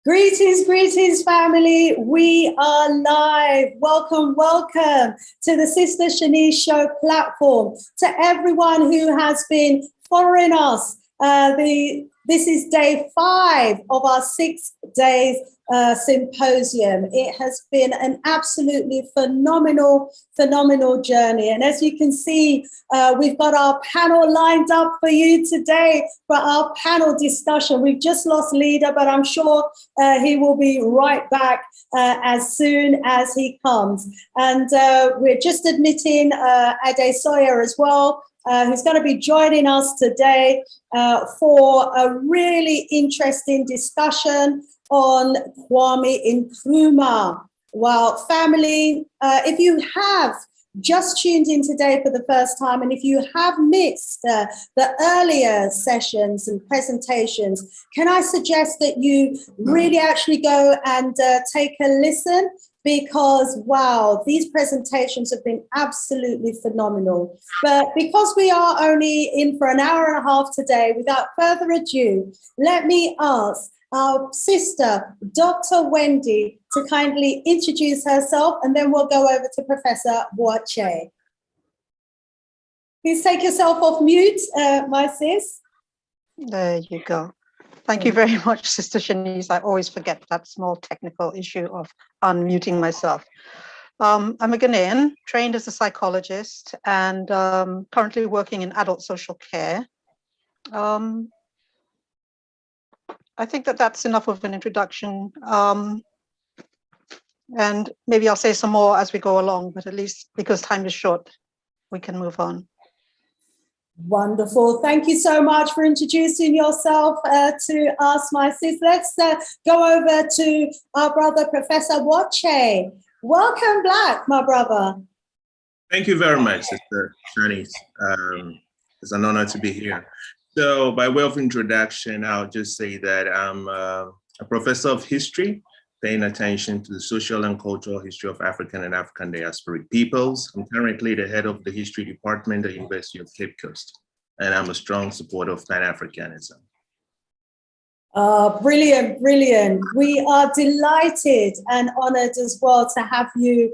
Greetings, greetings, family. We are live. Welcome, welcome to the Sister Shanice Show platform. To everyone who has been following us, this is day 5 of our 6 days symposium. It has been an absolutely phenomenal journey. And as you can see, we've got our panel lined up for you today for our panel discussion. We've just lost leader, but I'm sure he will be right back as soon as he comes. And we're just admitting Adesoya as well, who's going to be joining us today for a really interesting discussion on Kwame Nkrumah. Well, family, if you have just tuned in today for the first time, and if you have missed the earlier sessions and presentations, can I suggest that you really actually go and take a listen? Because, wow, these presentations have been absolutely phenomenal. But because we are only in for an hour and a half today, without further ado, let me ask our sister, Dr. Wendy, to kindly introduce herself, and then we'll go over to Professor Boakye. Please take yourself off mute, my sis. There you go. Thank you very much, Sister Shanice. I always forget that small technical issue of unmuting myself. I'm a Ghanaian, trained as a psychologist, and currently working in adult social care. I think that that's enough of an introduction. And maybe I'll say some more as we go along, but at least because time is short, we can move on. Wonderful. Thank you so much for introducing yourself to us, my sis. Let's go over to our brother, Professor Boakye. Welcome back, my brother. Thank you very much, Sister Shanice. It's an honor to be here. So by way of introduction, I'll just say that I'm a professor of history, paying attention to the social and cultural history of African and African diasporic peoples. I'm currently the head of the history department at the University of Cape Coast, and I'm a strong supporter of Pan-Africanism. Brilliant, brilliant. We are delighted and honored as well to have you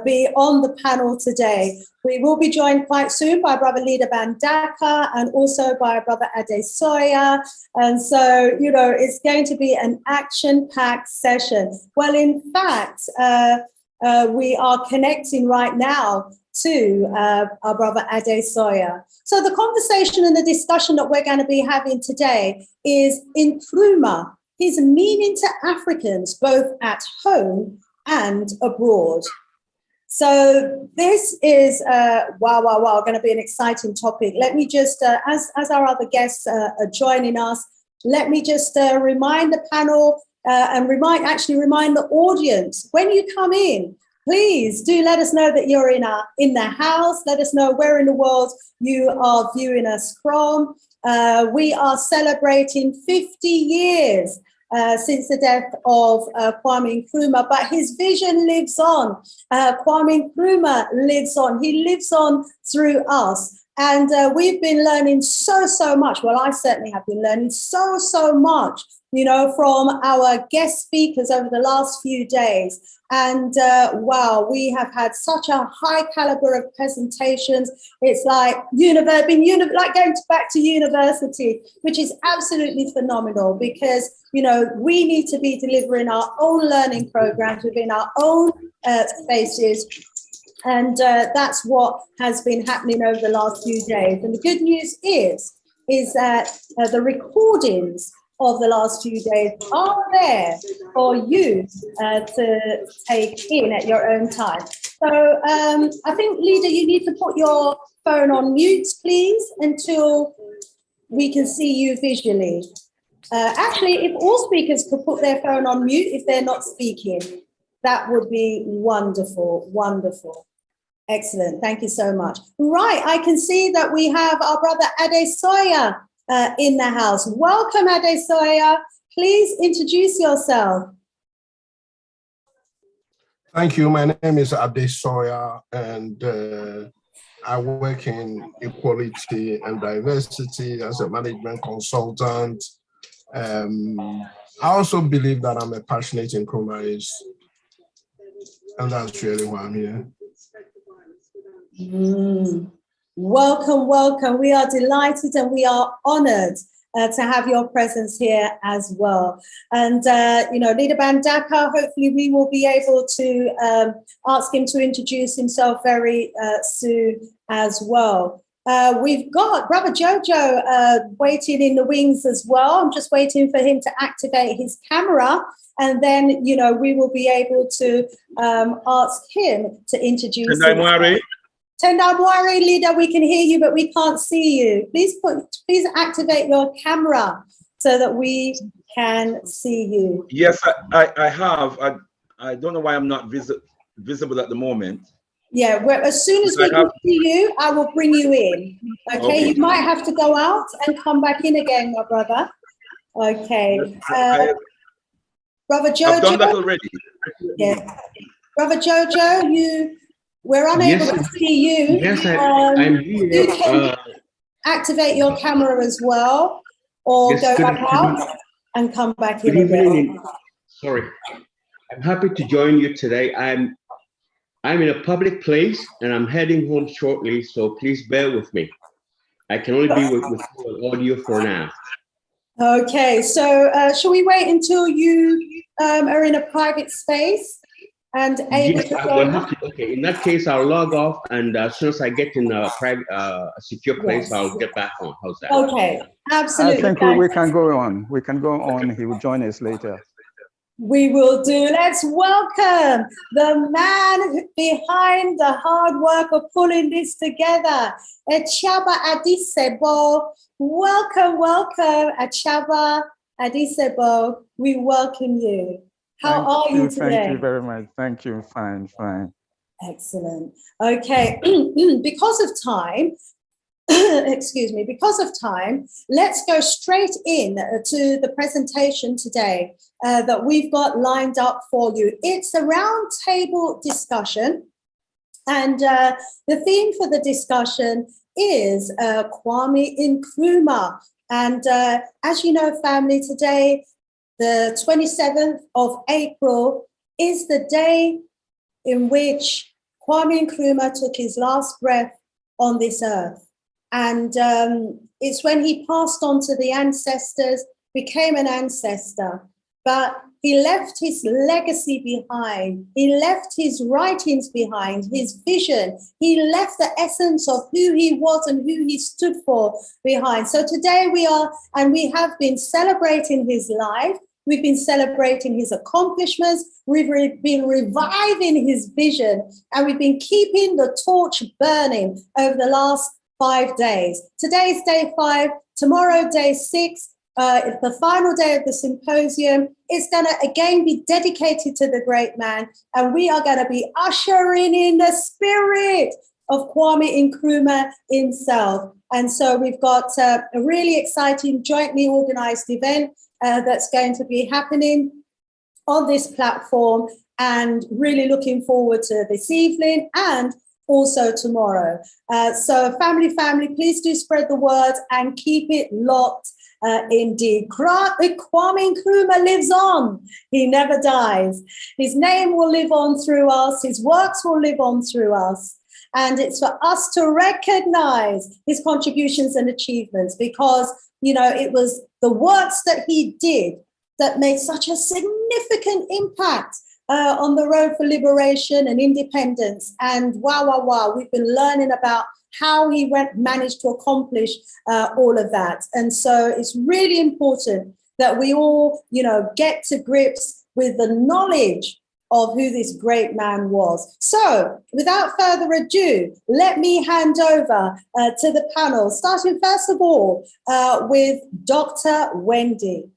be on the panel today. We will be joined quite soon by Brother Leader Bandaka and also by Brother Adesoya. And so, you know, it's going to be an action-packed session. Well, in fact, we are connecting right now to our brother Adesoya. So the conversation and the discussion that we're going to be having today is Nkrumah, his meaning to Africans, both at home and abroad. So this is, going to be an exciting topic. Let me just, as our other guests are joining us, let me just remind the panel and remind the audience, when you come in, please do let us know that you're in the house. Let us know where in the world you are viewing us from. We are celebrating 50 years since the death of Kwame Nkrumah, but his vision lives on. Kwame Nkrumah lives on. He lives on through us. And we've been learning so much. Well, I certainly have been learning so much, you know, from our guest speakers over the last few days. And wow, we have had such a high caliber of presentations. It's like like going back to university, which is absolutely phenomenal because, you know, we need to be delivering our own learning programs within our own spaces. And that's what has been happening over the last few days. And the good news is that the recordings of the last few days are there for you to take in at your own time. So I think, Leader, you need to put your phone on mute, please, until we can see you visually. Actually, if all speakers could put their phone on mute if they're not speaking, that would be wonderful, wonderful. Excellent, thank you so much. Right, I can see that we have our brother Adesoya in the house. Welcome, Adesoya. Please introduce yourself. Thank you. My name is Adesoya, and I work in equality and diversity as a management consultant I also believe that I'm a passionate Nkrumahist, and that's really why I'm here. Welcome, welcome. We are delighted and we are honored to have your presence here as well. And, Leader Bandaka, hopefully we will be able to ask him to introduce himself very soon as well. We've got Brother Jojo waiting in the wings as well. I'm just waiting for him to activate his camera. And then, we will be able to ask him to introduce himself. Tendamwari, leader, we can hear you, but we can't see you. Please activate your camera so that we can see you. Yes, I have. I don't know why I'm not visible at the moment. Yeah, well, as soon as we can see you, I will bring you in. Okay, you might have to go out and come back in again, my brother. Okay. Brother Jojo. I've done that already. Yeah. Brother Jojo, we're unable to see you. Yes, I'm here. You can activate your camera as well, or go back out and come back in again. Sorry, I'm happy to join you today. I'm in a public place and I'm heading home shortly, so please bear with me. I can only be with you on audio for now. Okay, so shall we wait until you are in a private space? And able to okay, in that case, I'll log off, and as soon as I get in a private, secure place, I'll get back on. How's that? Okay, absolutely. I think we can go on. We can go on. He will join us later. We will do. Let's welcome the man behind the hard work of pulling this together, Achaba Adisebo. Welcome, welcome, Achaba Adisebo. We welcome you. How are you today? Thank you very much. Thank you. Fine, fine. Excellent. Okay, because of time, because of time, let's go straight in to the presentation today that we've got lined up for you. It's a roundtable discussion, and the theme for the discussion is Kwame Nkrumah. And as you know, family, today, the 27th of April is the day in which Kwame Nkrumah took his last breath on this earth. And it's when he passed on to the ancestors, became an ancestor, but he left his legacy behind. He left his writings behind, his vision. He left the essence of who he was and who he stood for behind. So today we have been celebrating his life. We've been celebrating his accomplishments. We've been reviving his vision, and we've been keeping the torch burning over the last 5 days. Today's day 5, tomorrow day 6, the final day of the symposium. It's going to again be dedicated to the great man, and we are going to be ushering in the spirit of Kwame Nkrumah himself. And so we've got a really exciting jointly organized event that's going to be happening on this platform, and really looking forward to this evening and also tomorrow. So family, please do spread the word and keep it locked. Indeed, Kwame Nkrumah lives on. He never dies. His name will live on through us. His works will live on through us. And it's for us to recognize his contributions and achievements, because, it was the works that he did that made such a significant impact on the road for liberation and independence. And wow, we've been learning about how he managed to accomplish all of that. And so it's really important that we all, get to grips with the knowledge of who this great man was. So without further ado, let me hand over to the panel, starting first of all with Dr. Wendy.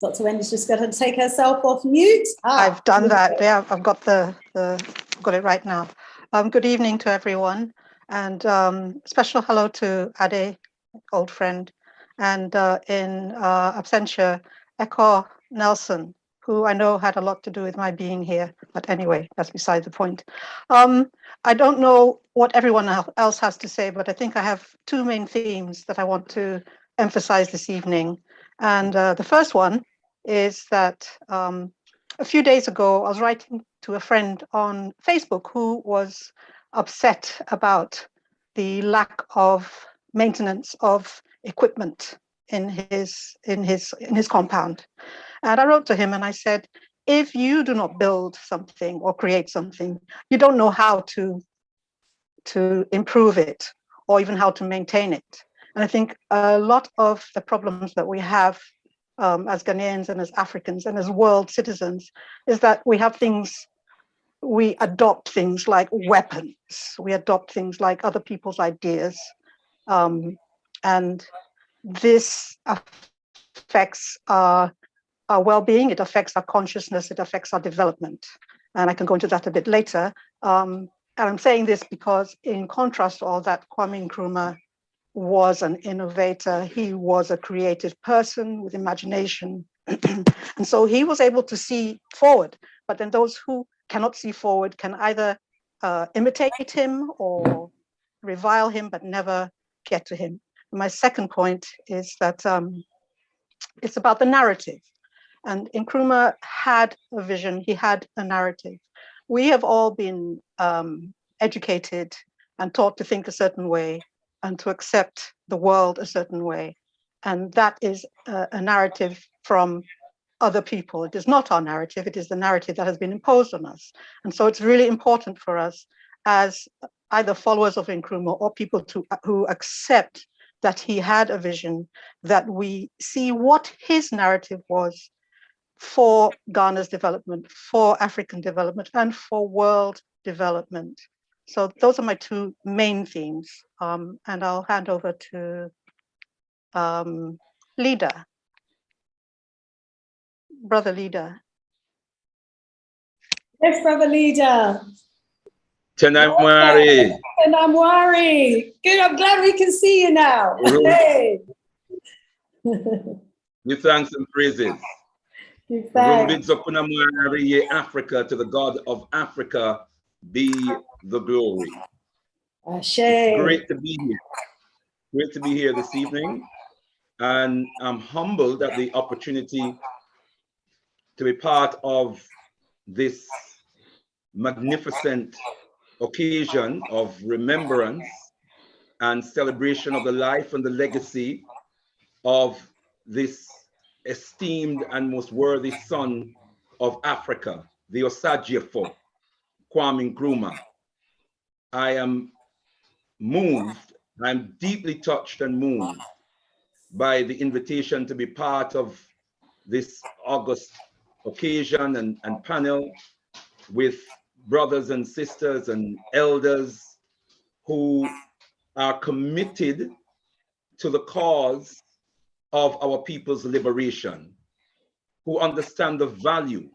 Dr. Wendy's just going to take herself off mute. I've done that. Yeah, I've got got it right now. Good evening to everyone, and special hello to Ade, old friend, and in absentia, Echo Nelson, who I know had a lot to do with my being here. But anyway, that's beside the point. I don't know what everyone else has to say, but I think I have two main themes that I want to emphasize this evening. And the first one is that a few days ago, I was writing to a friend on Facebook who was upset about the lack of maintenance of equipment in his compound. And I wrote to him and I said, if you do not build something or create something, you don't know how to improve it or even how to maintain it. And I think a lot of the problems that we have as Ghanaians and as Africans and as world citizens is that we have things, we adopt things like weapons, we adopt things like other people's ideas. And this affects our well-being, it affects our consciousness, it affects our development. And I can go into that a bit later. And I'm saying this because in contrast to all that, Kwame Nkrumah was an innovator. He was a creative person with imagination. And so he was able to see forward, but then those who cannot see forward can either imitate him or revile him, but never get to him. My second point is that it's about the narrative. And Nkrumah had a vision, he had a narrative. We have all been educated and taught to think a certain way and to accept the world a certain way. And that is a narrative from other people. It is not our narrative, it is the narrative that has been imposed on us. And so it's really important for us as either followers of Nkrumah or people who accept that he had a vision, that we see what his narrative was for Ghana's development, for African development, and for world development. So those are my two main themes. And I'll hand over to Leader, Brother Leader. Yes, Brother Leader. Tenamwari. Tenamwari. Good, I'm glad we can see you now. Hey. With thanks and praises. Africa, to the God of Africa be the glory. Ashe. It's great to be here. Great to be here this evening. And I'm humbled at the opportunity to be part of this magnificent occasion of remembrance and celebration of the life and the legacy of this esteemed and most worthy son of Africa, the Osagyefo Kwame Nkrumah. I am moved, I'm deeply touched and moved by the invitation to be part of this august occasion and panel with brothers and sisters and elders who are committed to the cause of our people's liberation, who understand the value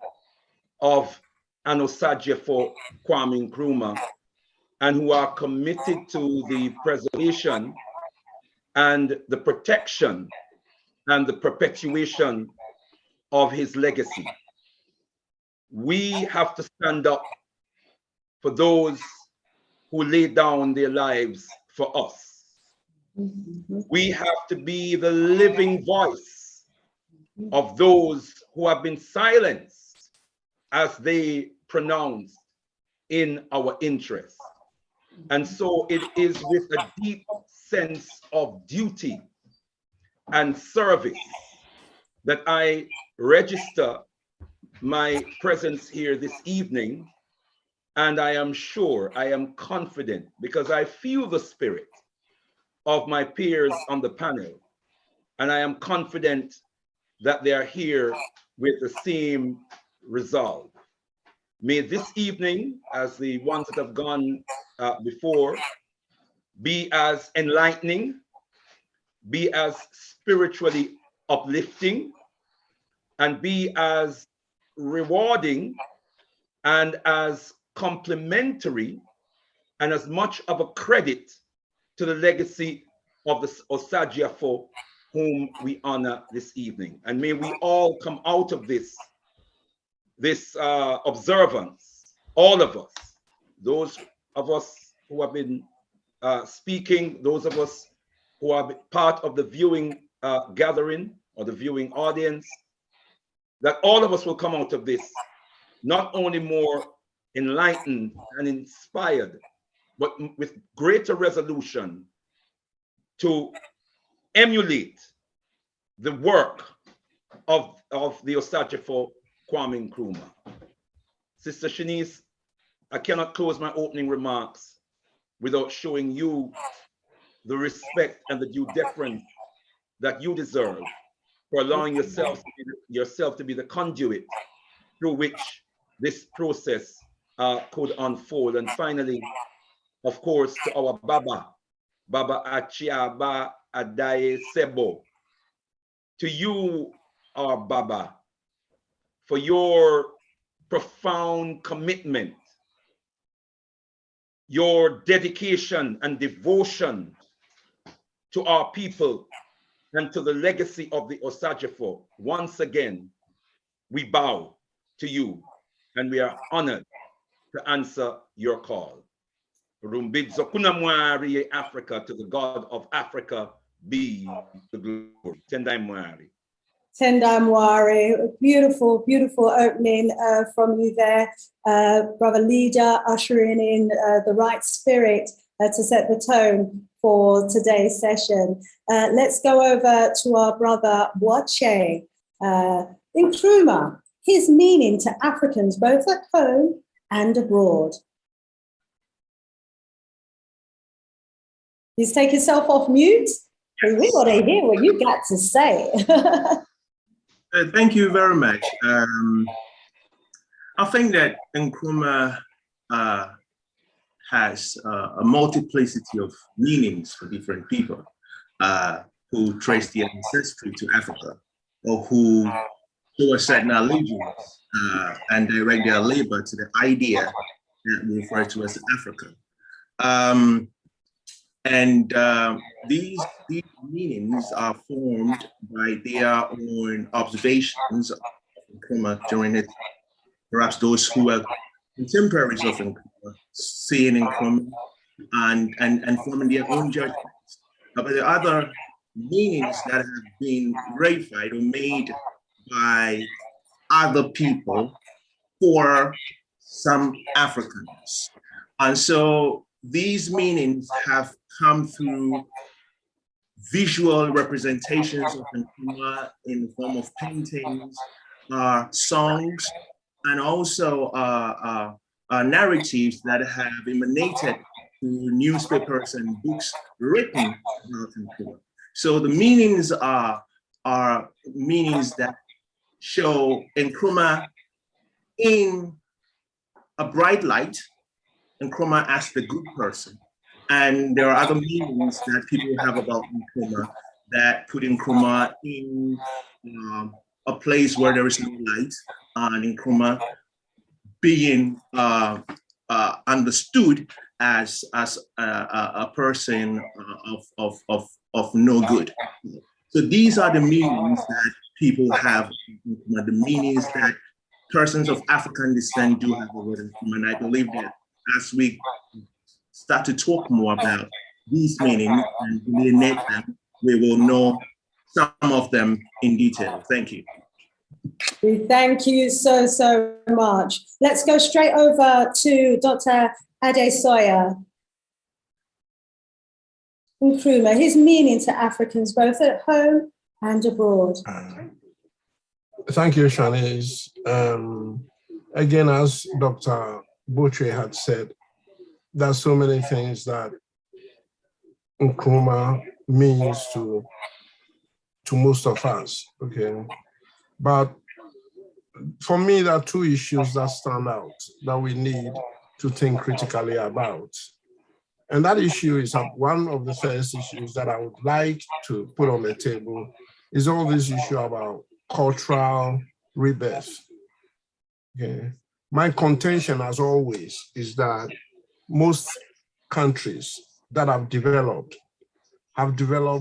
of an Osagyefo Kwame Nkrumah, and who are committed to the preservation and the protection and the perpetuation of his legacy. We have to stand up for those who laid down their lives for us. We have to be the living voice of those who have been silenced as they pronounce in our interest. And so it is with a deep sense of duty and service that I register my presence here this evening. And I am sure, I am confident, because I feel the spirit of my peers on the panel. And I am confident that they are here with the same resolve. May this evening, as the ones that have gone before, be as enlightening, be as spiritually uplifting, and be as rewarding and as complementary and as much of a credit to the legacy of the Osagyefo whom we honor this evening. And may we all come out of this observance, all of us, those of us who have been speaking, those of us who are part of the viewing gathering or the viewing audience, that all of us will come out of this not only more enlightened and inspired, but with greater resolution to emulate the work of the Osagyefo Kwame Nkrumah. Sister Shanice, I cannot close my opening remarks without showing you the respect and the due deference that you deserve for allowing yourself to be the conduit through which this process could unfold. And finally, of course, to our Baba Achiaba Adaye Sebo, to you, our Baba, for your profound commitment, your dedication and devotion to our people and to the legacy of the Osagyefo. Once again, we bow to you and we are honored to answer your call. Rumbidzo Kunamwari Africa, to the God of Africa be the glory. Tendai Mwari. Tendai Mwari, beautiful, beautiful opening from you there, Brother Leader, ushering in the right spirit to set the tone for today's session. Let's go over to our brother Wache. Nkrumah, his meaning to Africans both at home and abroad. Please take yourself off mute. We want to hear what you got to say. Thank you very much. I think that Nkrumah has a multiplicity of meanings for different people who trace their ancestry to Africa, or who show a certain allegiance and direct their labor to the idea that we refer to as Africa. These meanings are formed by their own observations of Nkrumah during it. Perhaps those who are contemporaries of Nkrumah, seeing Nkrumah and forming their own judgments. But the other meanings that have been reified or made by other people for some Africans. And so these meanings have come through visual representations of Nkrumah in the form of paintings, songs, and also narratives that have emanated to newspapers and books written about Nkrumah. So the meanings are meanings that show Nkrumah in a bright light, Nkrumah as the good person. And there are other meanings that people have about Nkrumah that put Nkrumah in a place where there is no light, and Nkrumah being understood as a person of no good. So these are the meanings that people have, the meanings that persons of African descent do have about Nkrumah. And I believe that as we start to talk more about these meanings and delineate them, we will know some of them in detail. Thank you. We thank you so, so much. Let's go straight over to Dr. Adesoya. Nkrumah, his meaning to Africans both at home and abroad. Thank you, Shanice. Again, as Dr. Boucher had said, there's so many things that Nkrumah means to most of us, okay? But for me, there are two issues that stand out that we need to think critically about. And that issue is one of the first issues that I would like to put on the table is all this issue about cultural rebirth. Okay. My contention, as always, is that most countries that have developed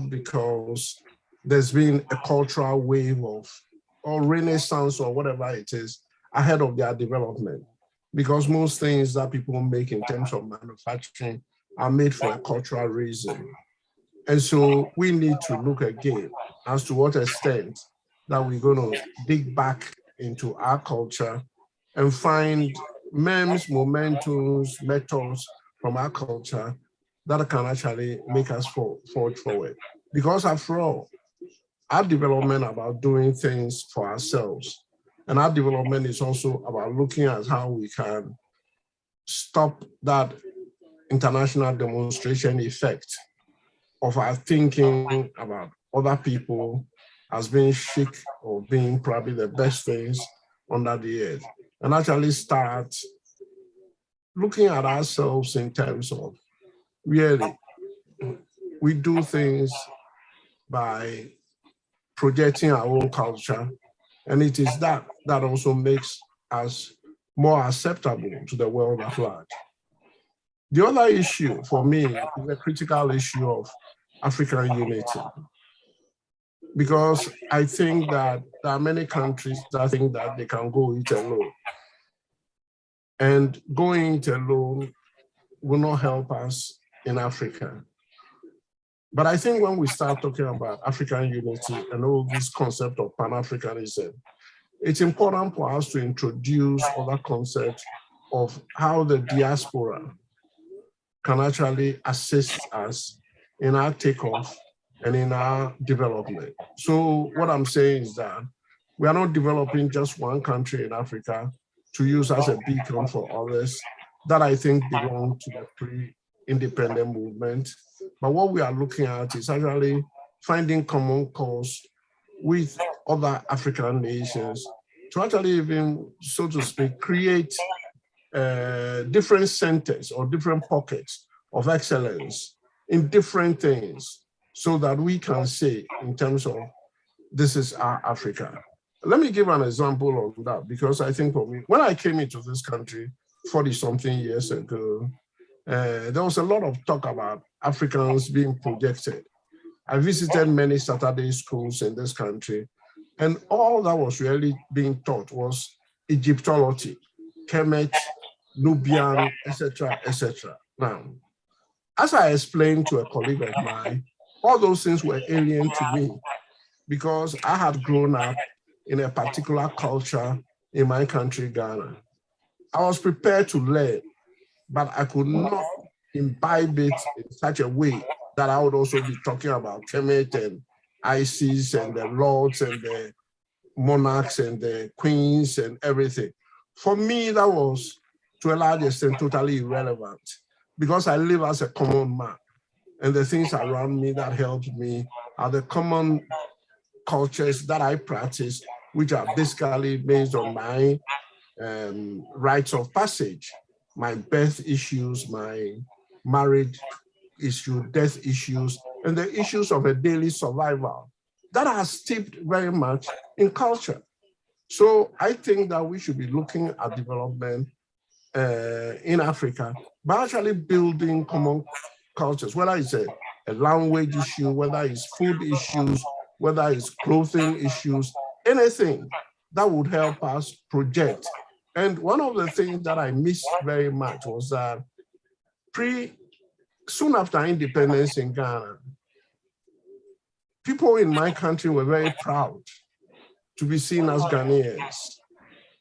because there's been a cultural wave or renaissance or whatever it is ahead of their development. Because most things that people make in terms of manufacturing are made for a cultural reason. And so we need to look again as to what extent that we're going to dig back into our culture and find memes, momentos, methods from our culture that can actually make us forge forward. Because after all, our development about doing things for ourselves, and our development is also about looking at how we can stop that international demonstration effect of our thinking about other people as being chic or being probably the best things under the earth, and actually start looking at ourselves in terms of really, we do things by projecting our own culture, and it is that also makes us more acceptable to the world at large. The other issue for me is the critical issue of African unity, because I think that there are many countries that think that they can go it alone. And going it alone will not help us in Africa. But I think when we start talking about African unity and all this concept of Pan-Africanism, it's important for us to introduce other concepts of how the diaspora can actually assist us in our takeoff and in our development. So what I'm saying is that we are not developing just one country in Africa to use as a beacon for others that I think belong to the pre-independent movement. But what we are looking at is actually finding common cause with other African nations to actually even, so to speak, create different centers or different pockets of excellence in different things so that we can say in terms of this is our Africa. Let me give an example of that, because I think for me, when I came into this country 40-something years ago, there was a lot of talk about Africans being projected. I visited many Saturday schools in this country, and all that was really being taught was Egyptology, Kemet, Nubian, etc., etc. Now, as I explained to a colleague of mine, all those things were alien to me because I had grown up in a particular culture in my country, Ghana. I was prepared to learn, but I could not imbibe it in such a way that I would also be talking about Kemet and Isis and the lords and the monarchs and the queens and everything. For me, that was, to a large extent, totally irrelevant because I live as a common man. And the things around me that helped me are the common cultures that I practice, which are basically based on my rites of passage, my birth issues, my marriage issue, death issues, and the issues of a daily survival that are steeped very much in culture. So I think that we should be looking at development in Africa by actually building common cultures, whether it's a language issue, whether it's food issues, whether it's clothing issues, anything that would help us project. And one of the things that I missed very much was that soon after independence in Ghana, people in my country were very proud to be seen as Ghanaians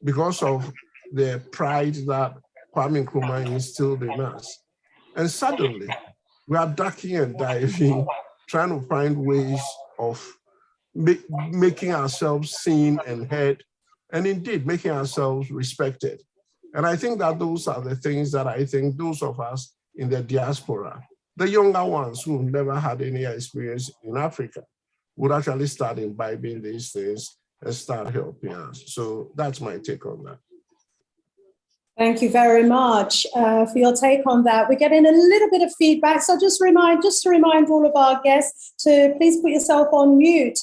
because of the pride that Kwame Nkrumah instilled in us. And suddenly, we are ducking and diving, trying to find ways of making ourselves seen and heard, and indeed making ourselves respected. And I think that those are the things that I think those of us in the diaspora, the younger ones who never had any experience in Africa, would actually start imbibing these things and start helping us. So that's my take on that. Thank you very much for your take on that. We're getting a little bit of feedback. So just to remind all of our guests to please put yourself on mute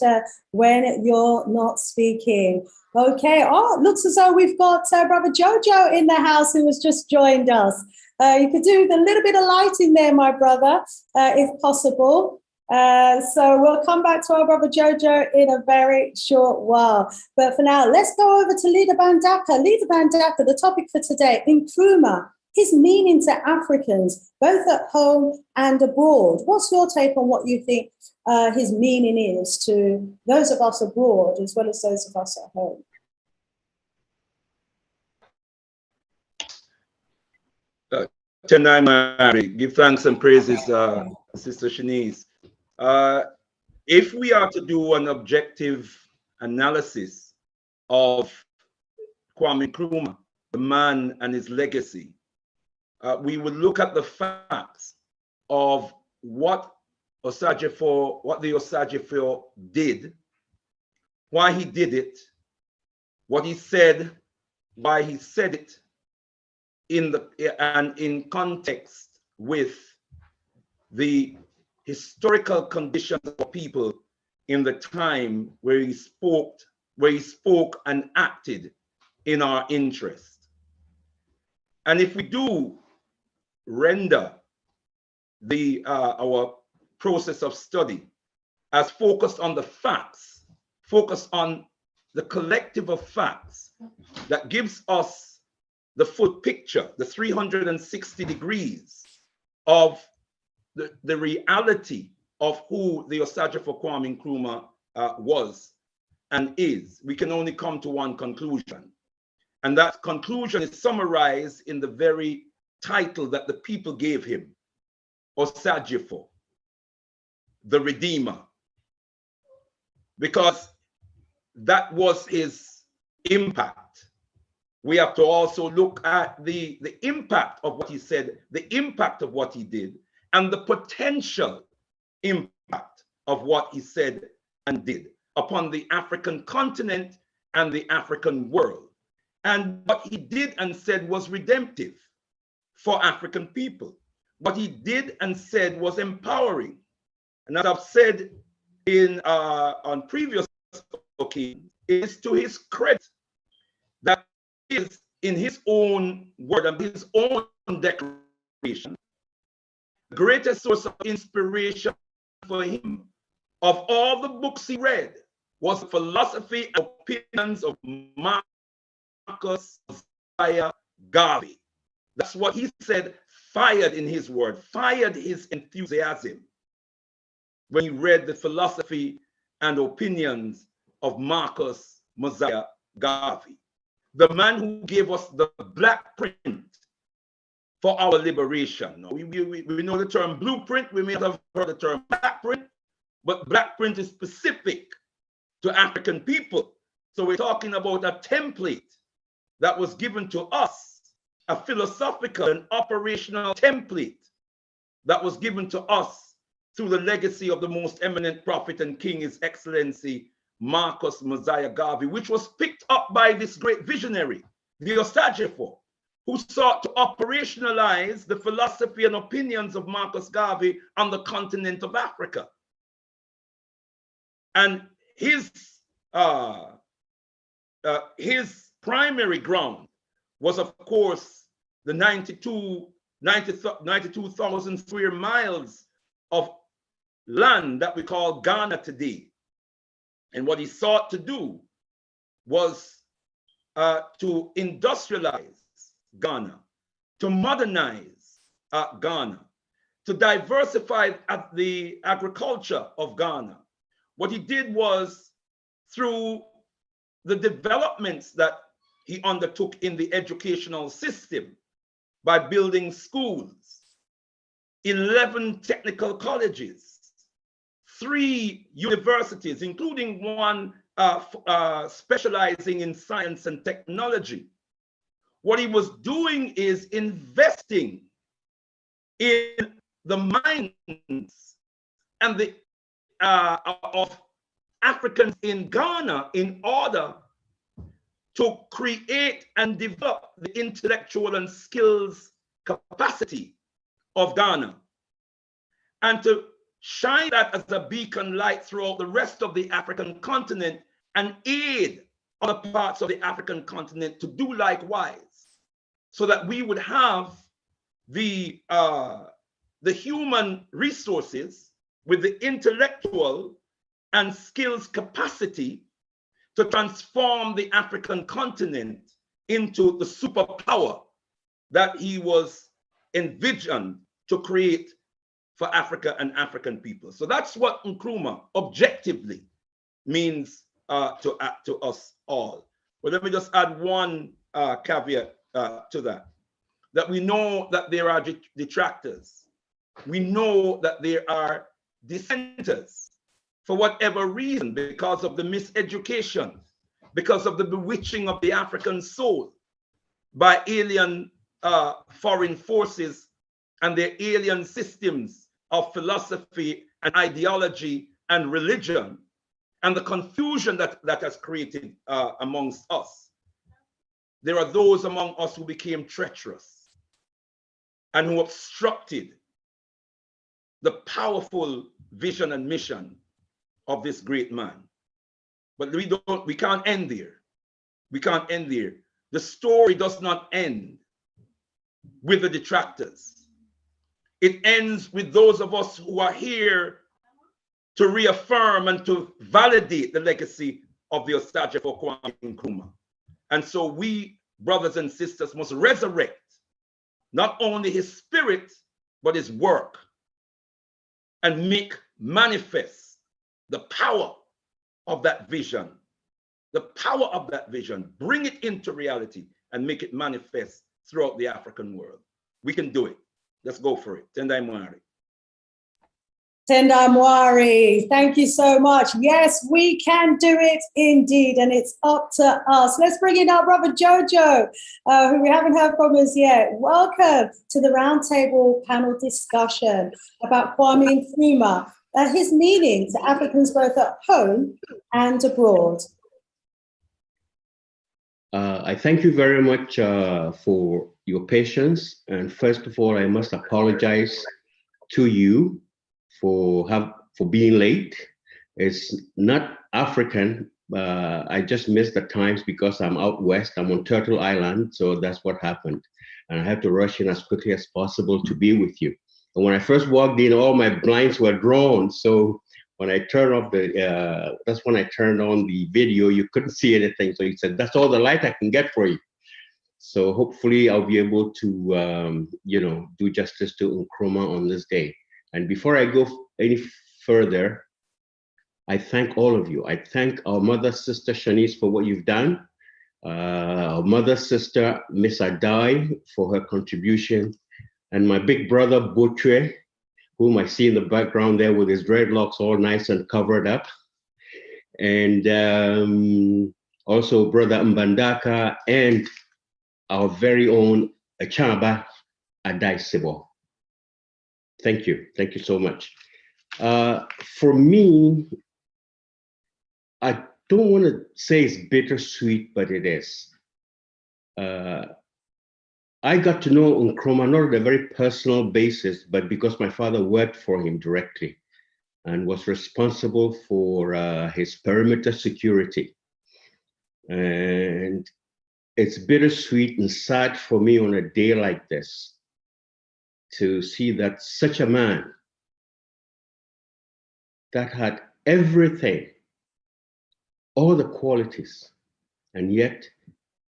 when you're not speaking. Okay. Oh, it looks as though we've got Brother Jojo in the house who has just joined us. You could do the little bit of lighting there, my brother, if possible. So we'll come back to our brother Jojo in a very short while. But for now, let's go over to Leader Bandaka. Leader Bandaka, the topic for today, Nkrumah, his meaning to Africans, both at home and abroad. What's your take on what you think his meaning is to those of us abroad as well as those of us at home? Mary, give thanks and praises, Sister Shanice. If we are to do an objective analysis of Kwame Nkrumah, the man and his legacy, we would look at the facts of what the Osagyefo did, why he did it, what he said, why he said it, in context with the historical conditions of people in the time where he spoke and acted in our interest. And if we do render our process of study as focused on the facts, focused on the collective of facts that gives us the full picture, the 360 degrees of the reality of who the Osagyefo Kwame Nkrumah was and is, we can only come to one conclusion. And that conclusion is summarized in the very title that the people gave him, Osagyefo, the Redeemer, because that was his impact. We have to also look at the impact of what he said, the impact of what he did, and the potential impact of what he said and did upon the African continent and the African world. And what he did and said was redemptive for African people. What he did and said was empowering. And as I've said on previous occasions, it is to his credit that is in his own word and his own declaration, the greatest source of inspiration for him of all the books he read was the philosophy and opinions of Marcus Mosiah Garvey. That's what he said fired in his word, fired his enthusiasm when he read the philosophy and opinions of Marcus Mosiah Garvey, the man who gave us the black print for our liberation. We know the term blueprint, we may not have heard the term black print, but black print is specific to African people. So we're talking about a template that was given to us, a philosophical and operational template that was given to us through the legacy of the most eminent prophet and king, His Excellency Marcus Mosiah Garvey, which was picked up by this great visionary, the Osagyefo, who sought to operationalize the philosophy and opinions of Marcus Garvey on the continent of Africa. And his primary ground was, of course, the 92,000 square miles of land that we call Ghana today. And what he sought to do was to industrialize Ghana, to modernize Ghana, to diversify the agriculture of Ghana. What he did was, through the developments that he undertook in the educational system, by building schools, 11 technical colleges, 3 universities, including one specializing in science and technology. What he was doing is investing in the minds and the of Africans in Ghana in order to create and develop the intellectual and skills capacity of Ghana, and to shine that as a beacon light throughout the rest of the African continent and aid other parts of the African continent to do likewise, so that we would have the human resources with the intellectual and skills capacity to transform the African continent into the superpower that he was envisioned to create for Africa and African people. So that's what Nkrumah objectively means to us all. But let me just add one caveat to that we know that there are detractors. We know that there are dissenters for whatever reason, because of the miseducation, because of the bewitching of the African soul by alien foreign forces and their alien systems of philosophy and ideology and religion, and the confusion that has created amongst us. There are those among us who became treacherous and who obstructed the powerful vision and mission of this great man. But we can't end there. We can't end there. The story does not end with the detractors. It ends with those of us who are here to reaffirm and to validate the legacy of the Osagyefo Kwame Nkrumah. And so we, brothers and sisters, must resurrect not only his spirit, but his work, and make manifest the power of that vision, the power of that vision, bring it into reality and make it manifest throughout the African world. We can do it. Let's go for it. Tendai Mwari. Tendai Mwari, thank you so much. Yes, we can do it indeed, and it's up to us. Let's bring in our brother Jojo, who we haven't heard from us yet. Welcome to the roundtable panel discussion about Kwame Nkrumah and his meaning to Africans both at home and abroad. I thank you very much for your patience. And first of all, I must apologize to you for being late. It's not African. I just missed the times because I'm out west. I'm on Turtle Island, so that's what happened. And I had to rush in as quickly as possible to be with you. And when I first walked in, all my blinds were drawn. So when I turned off that's when I turned on the video, you couldn't see anything. So he said, that's all the light I can get for you. So hopefully I'll be able to, do justice to Nkrumah on this day. And before I go any further, I thank all of you. I thank our mother, sister Shanice, for what you've done. Our mother, sister, Miss Adai, for her contribution. And my big brother, Butche, whom I see in the background there with his dreadlocks all nice and covered up. And also brother Mbandaka and our very own Achaba Adai Sibo. Thank you so much. For me, I don't want to say it's bittersweet, but it is. I got to know Nkrumah not on a very personal basis, but because my father worked for him directly and was responsible for his perimeter security. And it's bittersweet and sad for me on a day like this to see that such a man that had everything, all the qualities, and yet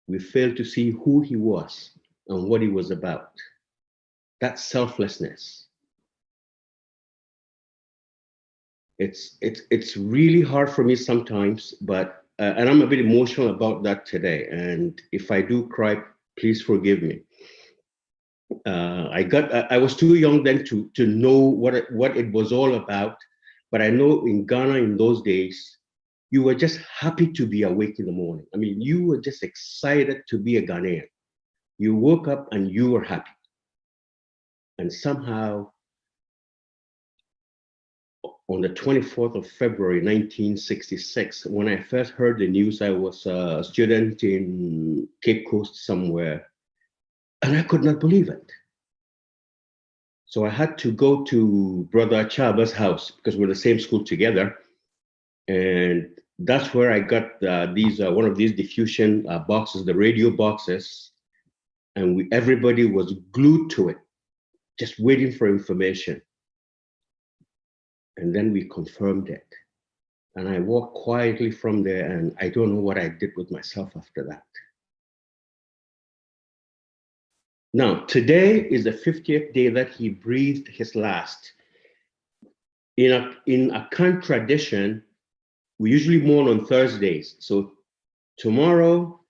we fail to see who he was and what he was about. That selflessness. It's really hard for me sometimes, but and I'm a bit emotional about that today. And if I do cry, please forgive me. I was too young then to know what it was all about, but I know in Ghana in those days, you were just happy to be awake in the morning. I mean, you were just excited to be a Ghanaian. You woke up and you were happy. And somehow, on the 24th of February, 1966, when I first heard the news, I was a student in Cape Coast somewhere, and I could not believe it. So I had to go to Brother Chaba's house because we're in the same school together. And that's where I got one of these diffusion boxes, the radio boxes. And everybody was glued to it, just waiting for information. And then we confirmed it. And I walked quietly from there, and I don't know what I did with myself after that. Now, today is the 50th day that he breathed his last. In a Khan tradition, we usually mourn on Thursdays. So tomorrow,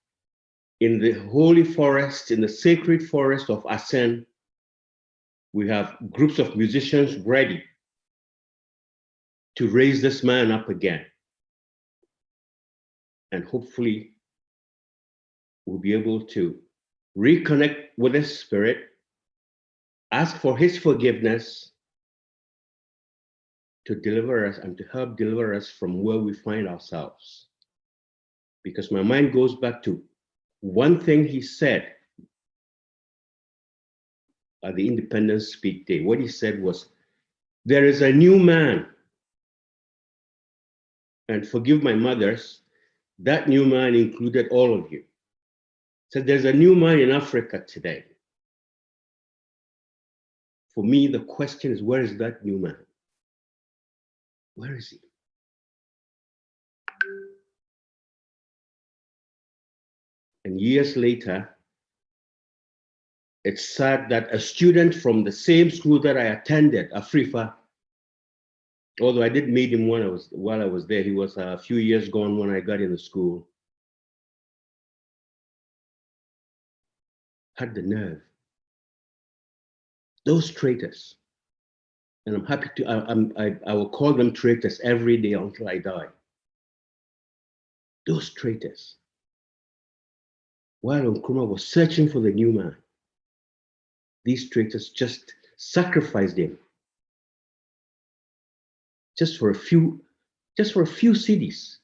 in the holy forest, in the sacred forest of Asen, we have groups of musicians ready to raise this man up again. And hopefully, we'll be able to reconnect with his spirit, ask for his forgiveness to deliver us and to help deliver us from where we find ourselves. Because my mind goes back to one thing he said at the Independence Speak Day. What he said was, there is a new man. And forgive my mothers, that new man included all of you. So there's a new man in Africa today. For me, the question is, where is that new man? Where is he? And years later, it's sad that a student from the same school that I attended, Afrifa, although I did meet him while I was there, he was a few years gone when I got into school, had the nerve. Those traitors, and I'm happy to, I will call them traitors every day until I die. Those traitors, while Nkrumah was searching for the new man, these traitors just sacrificed him just for a few cities.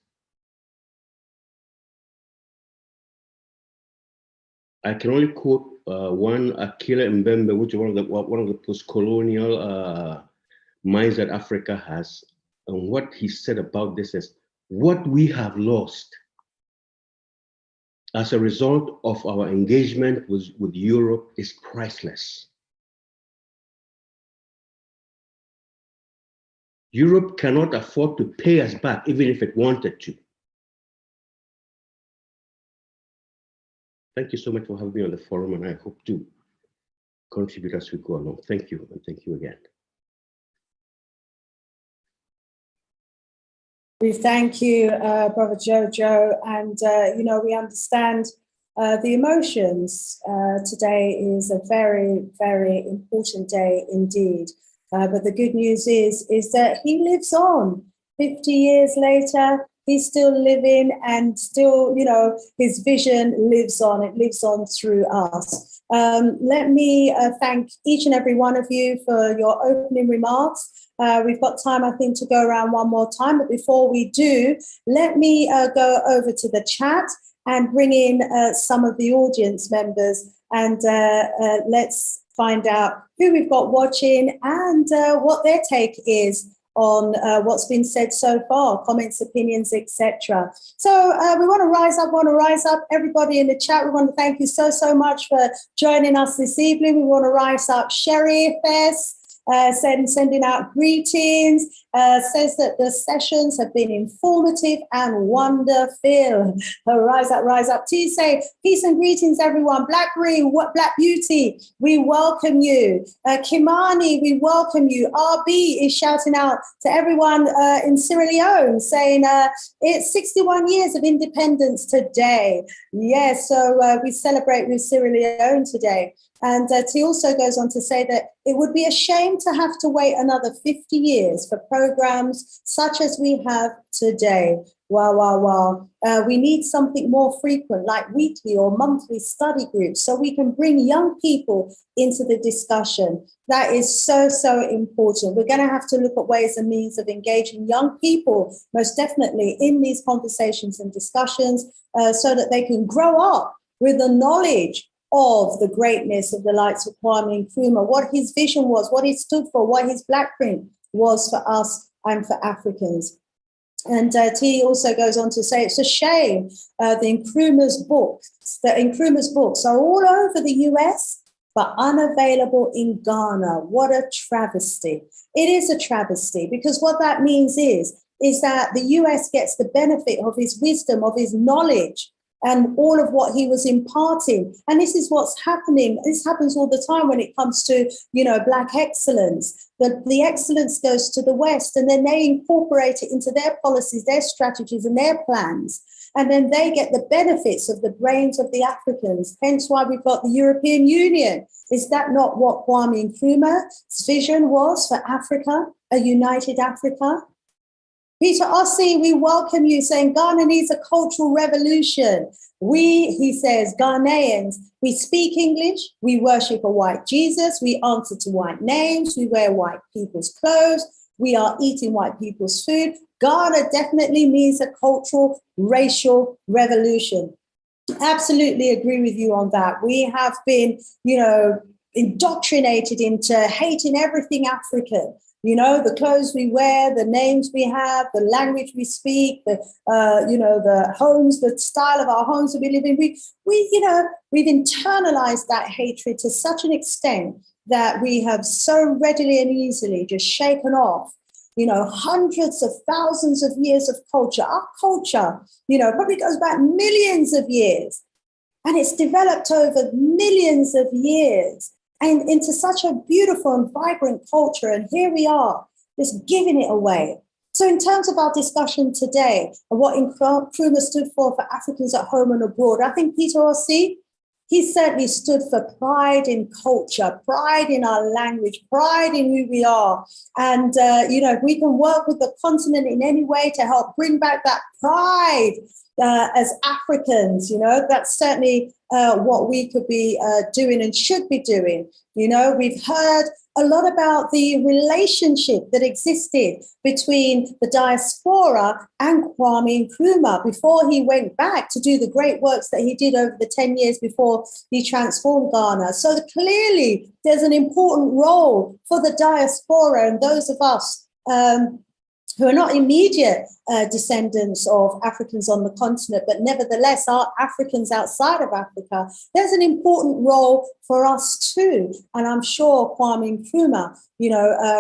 I can only quote one, Akila Mbembe, which is one of the post-colonial minds that Africa has. And what he said about this is, what we have lost as a result of our engagement with Europe is priceless. Europe cannot afford to pay us back, even if it wanted to. Thank you so much for having me on the forum, and I hope to contribute as we go along. Thank you, and thank you again. We thank you, Brother Jojo, and we understand the emotions. Today is a very, very important day indeed. But the good news is that he lives on. 50 years later, he's still living, and still, his vision lives on. It lives on through us. Let me thank each and every one of you for your opening remarks. We've got time, I think, to go around one more time. But before we do, let me go over to the chat and bring in some of the audience members, and let's find out who we've got watching and what their take is on what's been said so far, comments, opinions, etc. So we want to rise up, everybody in the chat. We want to thank you so much for joining us this evening. We want to rise up Sherry Fess, sending out greetings, says that the sessions have been informative and wonder-filled. Rise up. T say, peace and greetings, everyone. Blackberry, Black Beauty, we welcome you. Kimani, we welcome you. RB is shouting out to everyone in Sierra Leone, saying it's 61 years of independence today. Yes, so we celebrate with Sierra Leone today. And he also goes on to say that it would be a shame to have to wait another 50 years for programs such as we have today. Wow. We need something more frequent, like weekly or monthly study groups, so we can bring young people into the discussion. That is so important. We're going to have to look at ways and means of engaging young people, most definitely, in these conversations and discussions, so that they can grow up with the knowledge of the greatness of the likes of Kwame Nkrumah, what his vision was, what he stood for, what his blackprint was for us and for Africans. And T also goes on to say it's a shame the Nkrumah's books are all over the US, but unavailable in Ghana. What a travesty. It is a travesty, because what that means is that the US gets the benefit of his wisdom, of his knowledge, and all of what he was imparting. And this is what's happening. This happens all the time when it comes to, Black excellence. The excellence goes to the West, and then they incorporate it into their policies, their strategies, and their plans. And then they get the benefits of the brains of the Africans. Hence why we've got the European Union. Is that not what Kwame Nkrumah's vision was for Africa, a united Africa? Peter Ossie, we welcome you, saying Ghana needs a cultural revolution. We, he says, Ghanaians, we speak English, we worship a white Jesus, we answer to white names, we wear white people's clothes, we are eating white people's food. Ghana definitely needs a cultural, racial revolution. Absolutely agree with you on that. We have been, indoctrinated into hating everything African. The clothes we wear, the names we have, the language we speak, the homes, the style of our homes that we live in. We've internalized that hatred to such an extent that we have so readily and easily just shaken off, hundreds of thousands of years of culture. Our culture, probably goes back millions of years, and it's developed over millions of years and into such a beautiful and vibrant culture. And here we are, just giving it away. So in terms of our discussion today and what Nkrumah stood for Africans at home and abroad, I think Peter Ossie, he certainly stood for pride in culture, pride in our language, pride in who we are. And, if we can work with the continent in any way to help bring back that pride as Africans, that's certainly what we could be doing and should be doing. We've heard a lot about the relationship that existed between the diaspora and Kwame Nkrumah before he went back to do the great works that he did over the 10 years before he transformed Ghana. So clearly there's an important role for the diaspora and those of us who are not immediate descendants of Africans on the continent, but nevertheless are Africans outside of Africa. There's an important role for us too. And I'm sure Kwame Nkrumah,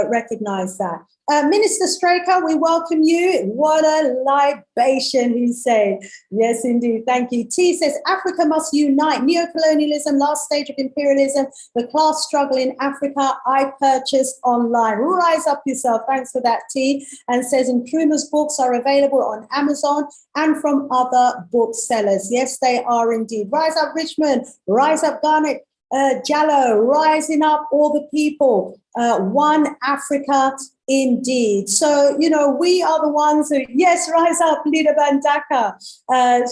recognized that. Minister Straker, we welcome you. What a libation, he said. Yes, indeed. Thank you. T says, Africa must unite. Neocolonialism, last stage of imperialism, the class struggle in Africa, I purchased online. Rise up yourself. Thanks for that, T. And says, Nkrumah's books are available on Amazon and from other booksellers. Yes, they are indeed. Rise up, Richmond. Rise up, Garnet. Jallo, rising up all the people. One Africa indeed. So, we are the ones who, yes, rise up, Leader Bandaka,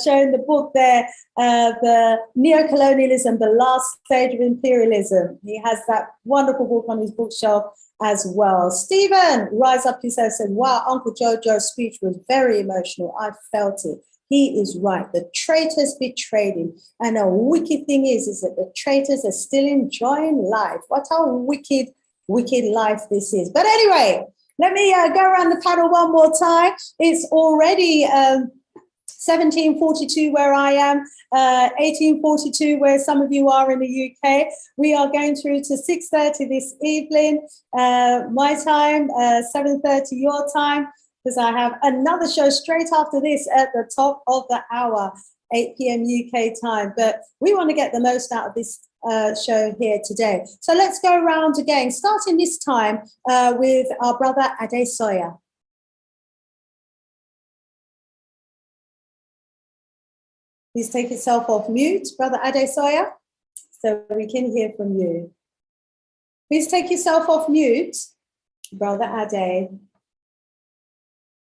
showing the book there, the Neocolonialism, the last stage of imperialism. He has that wonderful book on his bookshelf as well. Stephen, rise up yourself, said, wow, Uncle Jojo's speech was very emotional. I felt it. He is right. The traitors betrayed him. And the wicked thing is that the traitors are still enjoying life. What a wicked life this is. But anyway, let me go around the panel one more time. It's already 17:42 where I am, 18:42 where some of you are in the UK. We are going through to 6:30 this evening, my time, 7:30 your time, because I have another show straight after this at the top of the hour, 8 p.m. UK time. But we want to get the most out of this show here today. So let's go around again, starting this time with our brother Ade Sawyer. Please take yourself off mute, brother Ade Sawyer, so we can hear from you. Please take yourself off mute, brother Ade.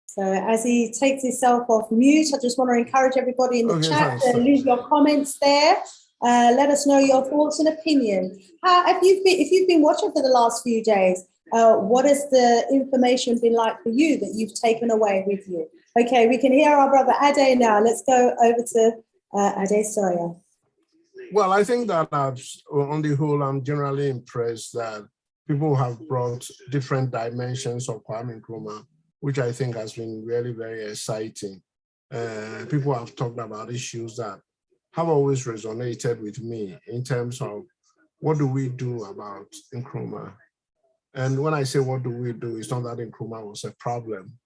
So as he takes himself off mute, I just want to encourage everybody in the chat to leave your comments there. Let us know your thoughts and opinions. If you've been watching for the last few days, what has the information been like for you that you've taken away with you? Okay, we can hear our brother Ade now. Let's go over to Ade Sawyer. Well, I think that on the whole, I'm generally impressed that people have brought different dimensions of Kwame Nkrumah, which I think has been really very exciting. People have talked about issues that have always resonated with me in terms of what do we do about Nkrumah? And when I say what do we do, it's not that Nkrumah was a problem,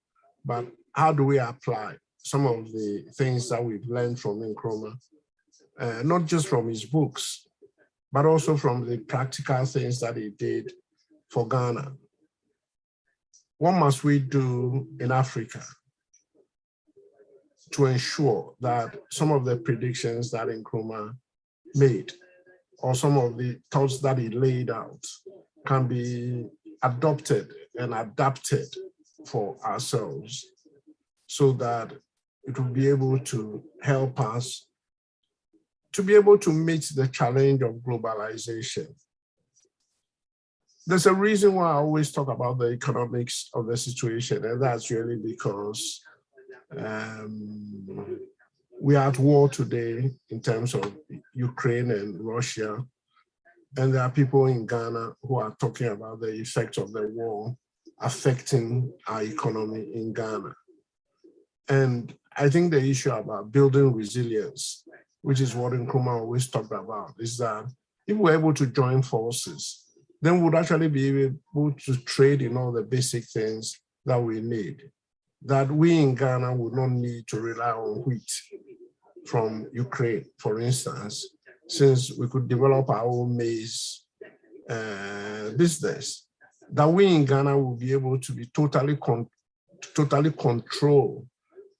but how do we apply some of the things that we've learned from Nkrumah, not just from his books, but also from the practical things that he did for Ghana. What must we do in Africa to ensure that some of the predictions that Nkrumah made, or some of the thoughts that he laid out, can be adopted and adapted for ourselves, so that it will be able to help us to be able to meet the challenge of globalization. There's a reason why I always talk about the economics of the situation, and that's really because we are at war today in terms of Ukraine and Russia, and there are people in Ghana who are talking about the effects of the war affecting our economy in Ghana. And I think the issue about building resilience, which is what Nkrumah always talked about, is that if we're able to join forces, then we would actually be able to trade in all the basic things that we need. That we in Ghana would not need to rely on wheat from Ukraine, for instance, since we could develop our own maize business. That we in Ghana will be able to be totally control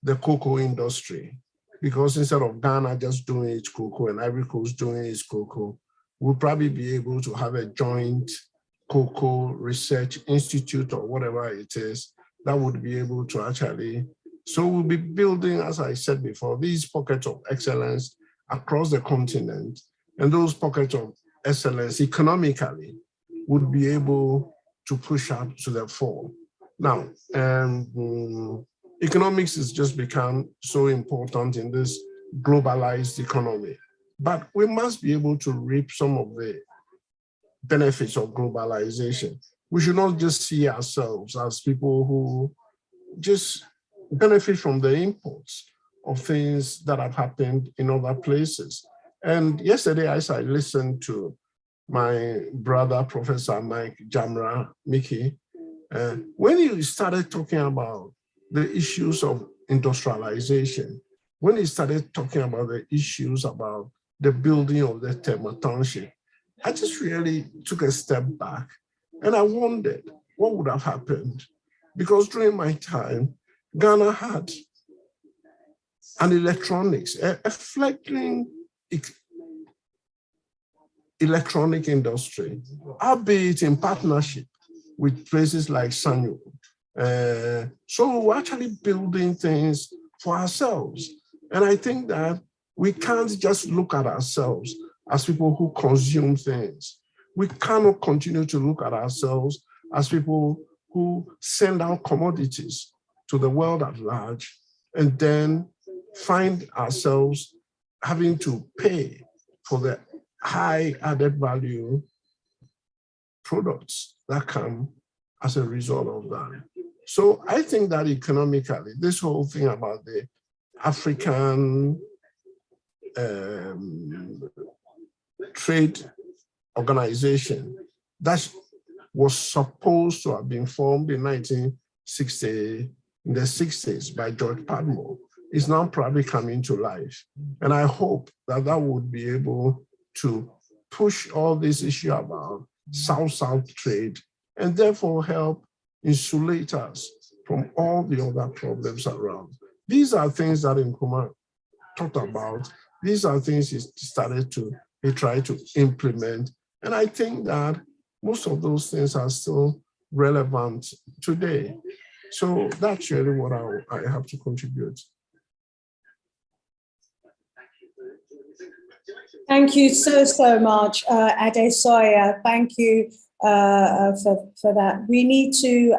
the cocoa industry, because instead of Ghana just doing its cocoa and Ivory Coast doing its cocoa, we'll probably be able to have a joint cocoa research institute or whatever it is that would be able to actually, so we'll be building, as I said before, these pockets of excellence across the continent, and those pockets of excellence economically would be able to push up to the fore. Now, economics has just become so important in this globalized economy, but we must be able to reap some of the benefits of globalization. We should not just see ourselves as people who just benefit from the imports of things that have happened in other places. And yesterday, as I listened to my brother, Professor Mike Jamra Mickey, when he started talking about the issues of industrialization, when he started talking about the issues about the building of the Tema Township, I just really took a step back and I wondered what would have happened. Because during my time, Ghana had an electronics, a fledgling electronic industry, albeit in partnership with places like Sanyo. So we're actually building things for ourselves. And I think that we can't just look at ourselves as people who consume things. We cannot continue to look at ourselves as people who send out commodities to the world at large and then find ourselves having to pay for the high added value products that come as a result of that. So I think that economically, this whole thing about the African trade organization that was supposed to have been formed in 1960s by George Padmore is now probably coming to life. And I hope that that would be able to push all this issue about South-South trade and therefore help insulate us from all the other problems around. These are things that Nkrumah talked about. These are things he tried to implement. And I think that most of those things are still relevant today. So that's really what I have to contribute. Thank you so much, Adesoya. Thank you for that. We need to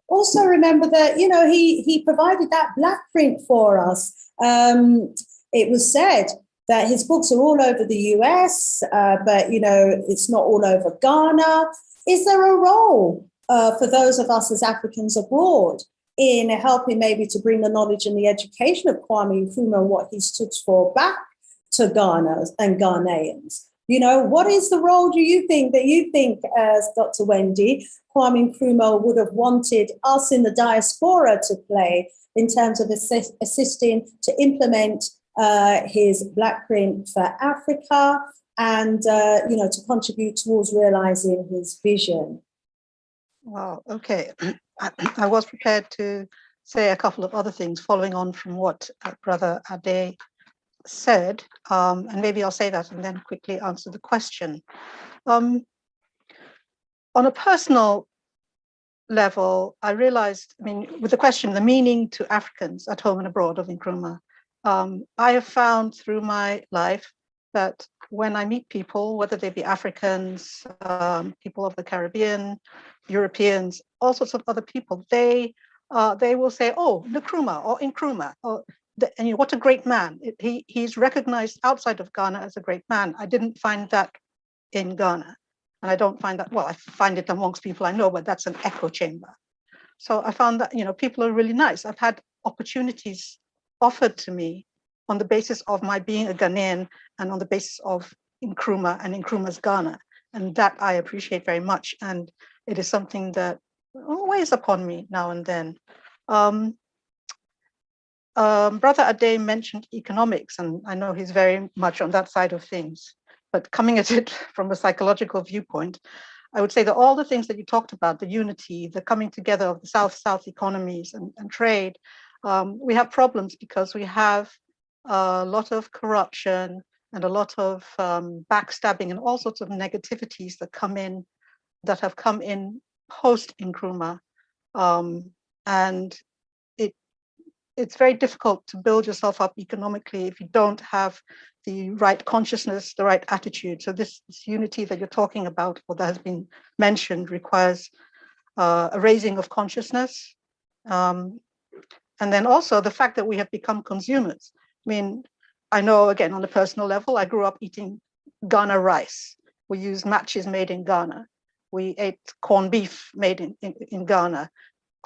also remember that, you know, he provided that black print for us. It was said that his books are all over the US, but, you know, it's not all over Ghana. Is there a role for those of us as Africans abroad in helping maybe to bring the knowledge and the education of Kwame Nkrumah and what he stood for back to Ghana and Ghanaians? You know, what is the role do you think as Dr. Wendy, Kwame Nkrumah would have wanted us in the diaspora to play in terms of assisting to implement his Black Print for Africa and, to contribute towards realizing his vision. Wow, okay. I was prepared to say a couple of other things following on from what Brother Ade said, and maybe I'll say that and then quickly answer the question. On a personal level, I realized, with the question, the meaning to Africans at home and abroad of Nkrumah, I have found through my life that when I meet people, whether they be Africans, people of the Caribbean, Europeans, all sorts of other people, they will say, "Oh, Nkrumah or Nkrumah," or and what a great man. He's recognized outside of Ghana as a great man. I didn't find that in Ghana. And I don't find that, well, I find it amongst people I know, but that's an echo chamber. So I found that, people are really nice. I've had opportunities offered to me on the basis of my being a Ghanaian and on the basis of Nkrumah and Nkrumah's Ghana. And that I appreciate very much. And it is something that weighs upon me now and then. Brother Ade mentioned economics, and I know he's very much on that side of things. But coming at it from a psychological viewpoint, I would say that all the things that you talked about, the unity, the coming together of the South-South economies and trade, we have problems because we have a lot of corruption and a lot of backstabbing and all sorts of negativities that have come in post-Nkrumah. And it's very difficult to build yourself up economically if you don't have the right consciousness, the right attitude. So this unity that you're talking about, or that has been mentioned, requires a raising of consciousness. And then also the fact that we have become consumers. I know, again, on a personal level, I grew up eating Ghana rice. We used matches made in Ghana. We ate corned beef made in Ghana.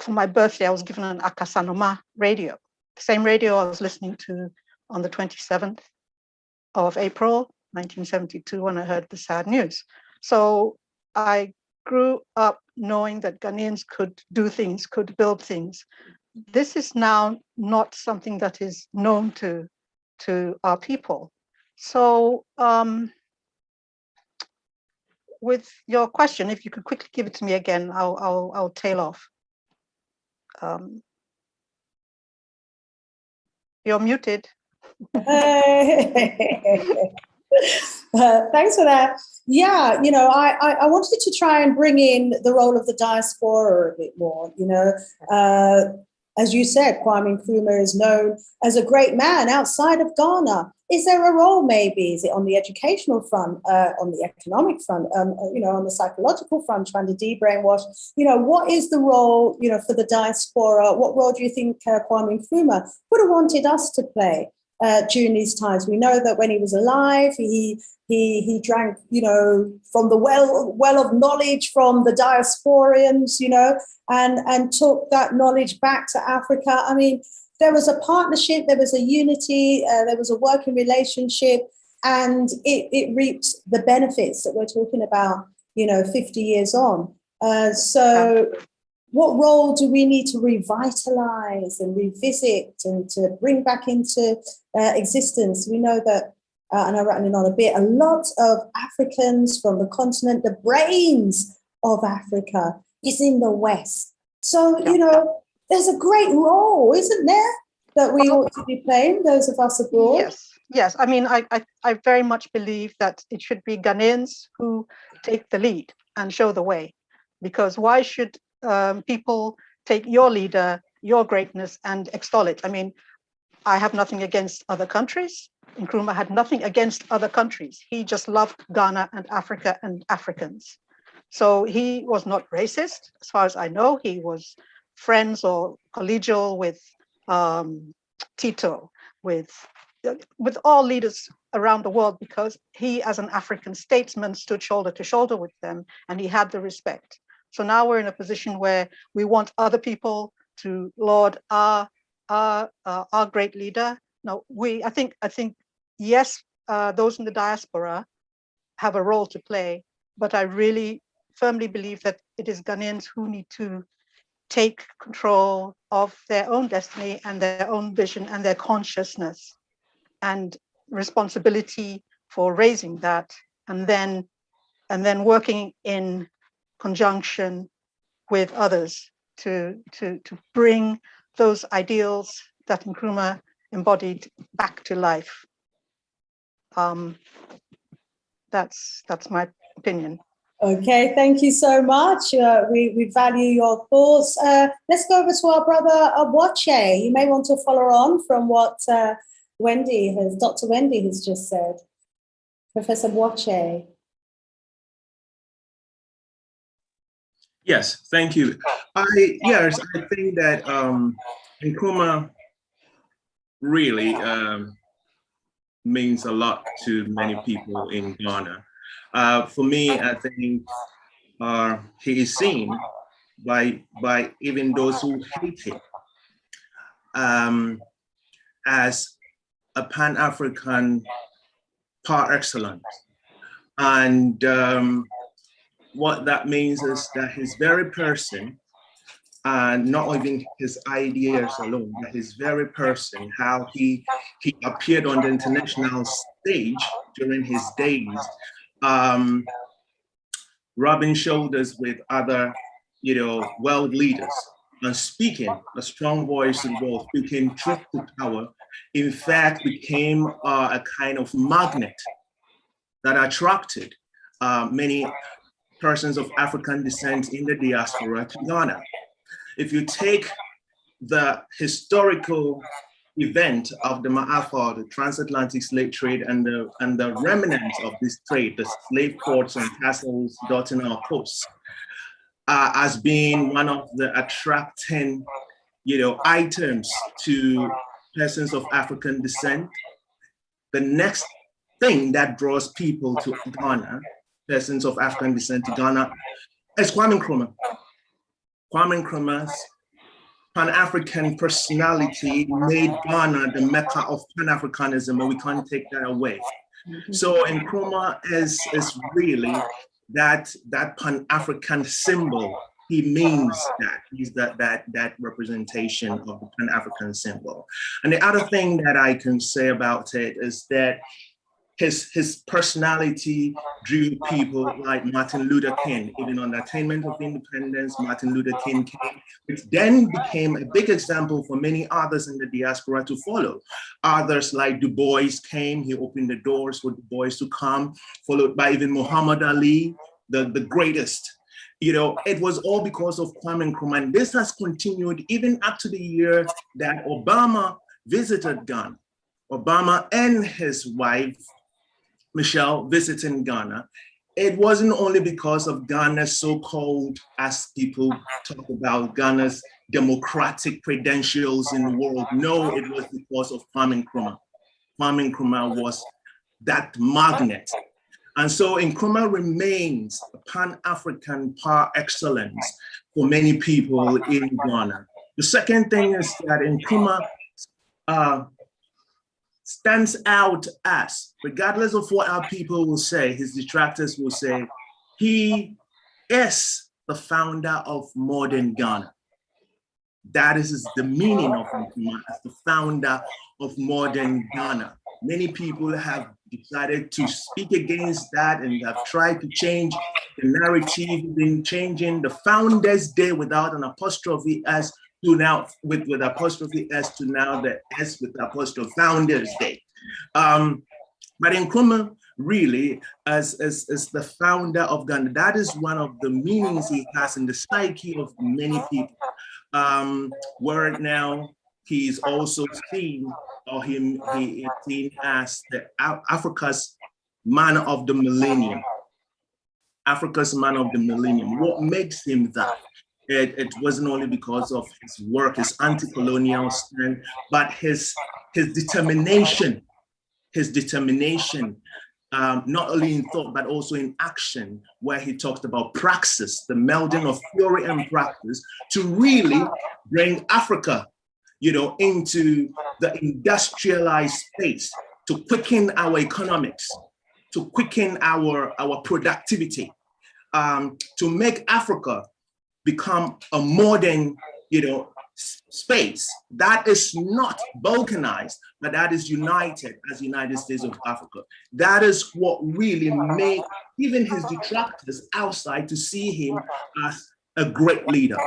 For my birthday, I was given an Akasanoma radio, the same radio I was listening to on the 27th of April, 1972, when I heard the sad news. So I grew up knowing that Ghanaians could do things, could build things. This is now not something that is known to our people. So with your question, if you could quickly give it to me again, I'll tail off. You're muted. Thanks for that. Yeah, I wanted to try and bring in the role of the diaspora a bit more. As you said, Kwame Nkrumah is known as a great man outside of Ghana. Is there a role maybe? Is it on the educational front, on the economic front, on the psychological front, trying to de-brainwash? What is the role, for the diaspora? What role do you think Kwame Nkrumah would have wanted us to play during these times? We know that when he was alive, he drank, from the well of knowledge from the diasporians, and took that knowledge back to Africa. There was a partnership, there was a unity, there was a working relationship, and it reaped the benefits that we're talking about, 50 years on. So what role do we need to revitalize and revisit and to bring back into existence? We know that, and I'm rattling on a bit, a lot of Africans from the continent, the brains of Africa is in the West. So, there's a great role, isn't there, that we ought to be playing, those of us abroad? Yes. I very much believe that it should be Ghanaians who take the lead and show the way. Because why should people take your leader, your greatness, and extol it? I have nothing against other countries. Nkrumah had nothing against other countries. He just loved Ghana and Africa and Africans. So he was not racist, as far as I know. He was friends or collegial with Tito, with all leaders around the world, because he, as an African statesman, stood shoulder to shoulder with them, and he had the respect. So now we're in a position where we want other people to laud our great leader. Now, I think yes, those in the diaspora have a role to play, but I really firmly believe that it is Ghanaians who need to take control of their own destiny and their own vision and their consciousness, and responsibility for raising that, and then working in conjunction with others to bring those ideals that Nkrumah embodied back to life. That's my opinion. Okay, thank you so much. We value your thoughts. Let's go over to our brother Awache. You may want to follow on from what Dr. Wendy has just said. Professor Awache. Yes, thank you. I think that Nkrumah really means a lot to many people in Ghana. For me, I think he is seen by even those who hate him as a Pan-African par excellence. And what that means is that his very person, and not even his ideas alone, but his very person, how he appeared on the international stage during his days, rubbing shoulders with other, world leaders, and speaking a strong voice to the world, speaking truth to power, in fact, became a kind of magnet that attracted many persons of African descent in the diaspora to Ghana. If you take the historical event of the Ma'afa, the transatlantic slave trade, and the remnants of this trade, the slave ports and castles dotting our coasts, as being one of the attracting, items to persons of African descent, the next thing that draws people to Ghana, persons of African descent to Ghana, is Kwame Nkrumah. Kwame Nkrumah's Pan-African personality made Ghana the mecca of Pan-Africanism, and we can't take that away. So Nkrumah is really that Pan-African symbol. He means that. He's that representation of the Pan-African symbol. And the other thing that I can say about it is that his personality drew people like Martin Luther King. Even on the attainment of independence, Martin Luther King came, which then became a big example for many others in the diaspora to follow. Others like Du Bois came, he opened the doors for Du Bois to come, followed by even Muhammad Ali, the greatest. It was all because of Kwame Nkrumah. And this has continued even up to the year that Obama visited Ghana. Obama and his wife, Michelle, visiting Ghana. It wasn't only because of Ghana's so-called, as people talk about, Ghana's democratic credentials in the world. No, it was because of Kwame Nkrumah. Kwame Nkrumah was that magnet. And so Nkrumah remains a Pan-African par excellence for many people in Ghana. The second thing is that Nkrumah stands out as, regardless of what our people will say, his detractors will say, he is the founder of modern Ghana. That is the meaning of Nkrumah, as the founder of modern Ghana. Many people have decided to speak against that and have tried to change the narrative, been changing the Founders Day without an apostrophe S to now with apostrophe S to now the S with apostrophe Founders Day. But Nkrumah really, as the founder of Ghana, that is one of the meanings he has in the psyche of many people. Where now he is also seen, or he is seen as Africa's man of the millennium. Africa's man of the millennium. What makes him that? It wasn't only because of his work, his anti-colonial stand, but his determination, not only in thought, but also in action, where he talked about praxis, the melding of theory and practice to really bring Africa, into the industrialized space, to quicken our economics, to quicken our productivity, to make Africa become a modern, space that is not balkanized, but that is united as United States of Africa. That is what really made even his detractors outside to see him as a great leader.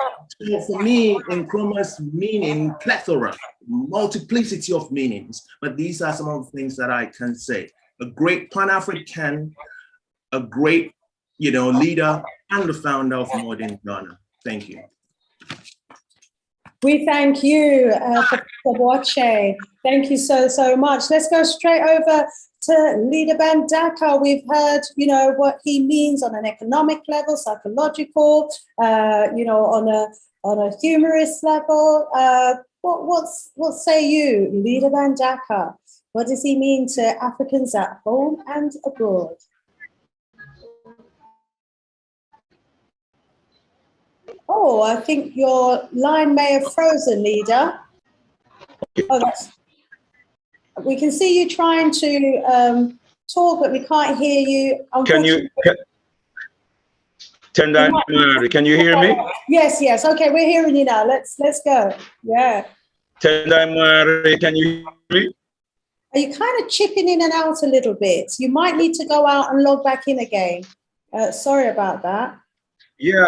So for me, Nkrumah's meaning, plethora, multiplicity of meanings, but these are some of the things that I can say. A great Pan-African, a great, leader, and the founder of modern Ghana. Thank you. We thank you, Professor Boakye. Thank you so much. Let's go straight over to Leader Bandaka. We've heard, what he means on an economic level, psychological, on a humorous level. What say you, Leader Bandaka? What does he mean to Africans at home and abroad? Oh, I think your line may have frozen, Leader. Oh, we can see you trying to talk, but we can't hear you. Can you hear me? Yes. Okay, we're hearing you now. Let's go. Yeah. Can you hear me? Are you kind of chipping in and out a little bit? You might need to go out and log back in again. Sorry about that. Yeah,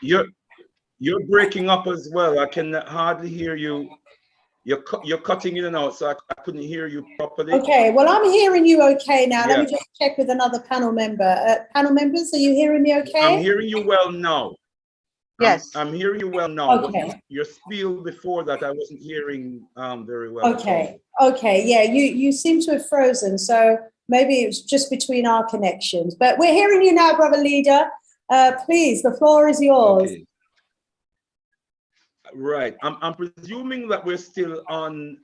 you're breaking up as well. I can hardly hear you. You're cutting in and out, so I couldn't hear you properly. Okay, well, I'm hearing you okay now. Yeah. Let me just check with another panel member. Panel members, are you hearing me okay? I'm hearing you well now. Yes. I'm hearing you well now. Okay. But your spiel before that, I wasn't hearing very well. Okay. Yeah, you seem to have frozen, so maybe it's just between our connections. But we're hearing you now, Brother Leader. Please, the floor is yours. Okay. Right. I'm presuming that we're still on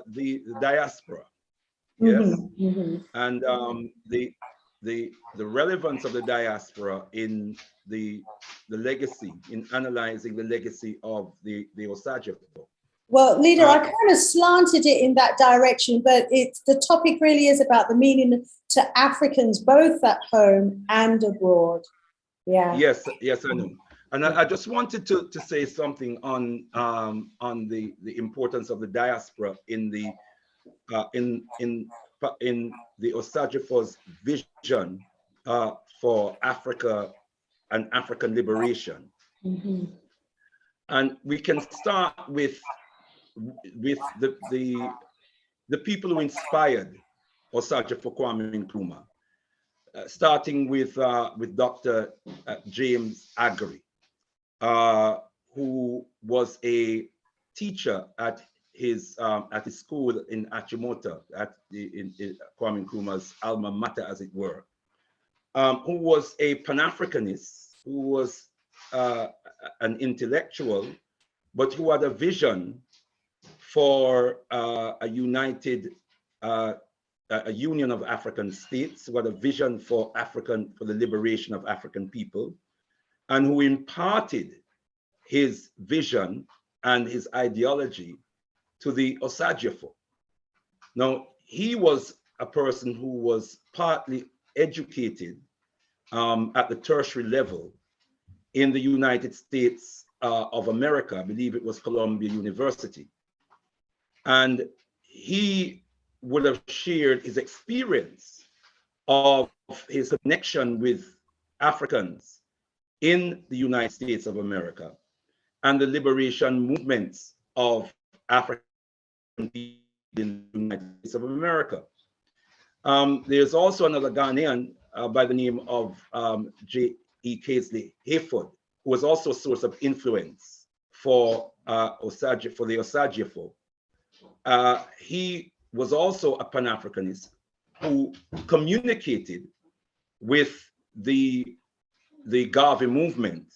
the diaspora. Yes. And the relevance of the diaspora in the legacy, in analyzing the legacy of the Osagyefo. Well, Leader, I kind of slanted it in that direction, but the topic really is about the meaning to Africans both at home and abroad. Yeah. Yes, I know. And I just wanted to say something on the importance of the diaspora in the Osagyefo's vision for Africa and African liberation. And we can start with the people who inspired Osagyefo Kwame Nkrumah, starting with Dr. James Agri, who was a teacher at his school in Achimota, in Kwame Nkrumah's alma mater, as it were, who was a Pan-Africanist, who was an intellectual, but who had a vision for a united, a union of African states, who had a vision for the liberation of African people, and who imparted his vision and his ideology to the Osagyefo. Now, he was a person who was partly educated at the tertiary level in the United States of America. I believe it was Columbia University. And he would have shared his experience of his connection with Africans in the United States of America and the liberation movements of African people in the United States of America. There's also another Ghanaian by the name of J.E. Casely Hayford, who was also a source of influence for the Osagyefo. He was also a Pan-Africanist who communicated with the Garvey movement,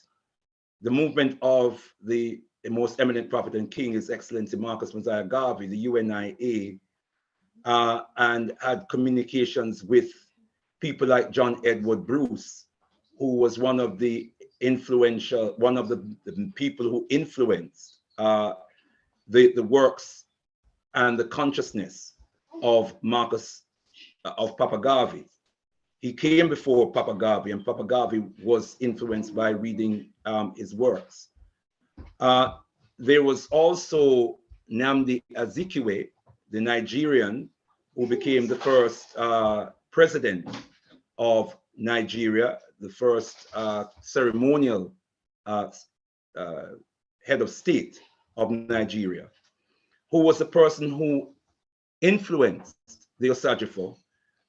the movement of the most eminent prophet and king, His Excellency Marcus Mosiah Garvey, the UNIA, and had communications with people like John Edward Bruce, who was one of the people who influenced the works and the consciousness of Papa Garvey. He came before Papa Garvey, and Papa Garvey was influenced by reading his works. There was also Nnamdi Azikiwe, the Nigerian, who became the first president of Nigeria, the first ceremonial head of state of Nigeria, who was the person who influenced the Osagyefo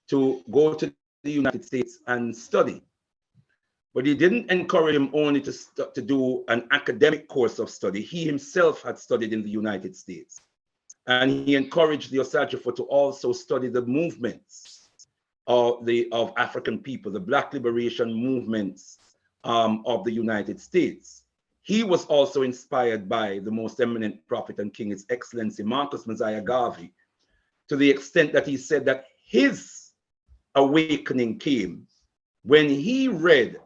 to go to the United States and study. But he didn't encourage him only to do an academic course of study. He himself had studied in the United States. And he encouraged the Osagyefo to also study the movements of African people, the Black liberation movements of the United States. He was also inspired by the most eminent prophet and king, His Excellency Marcus Mosiah Garvey, to the extent that he said that his awakening came when he read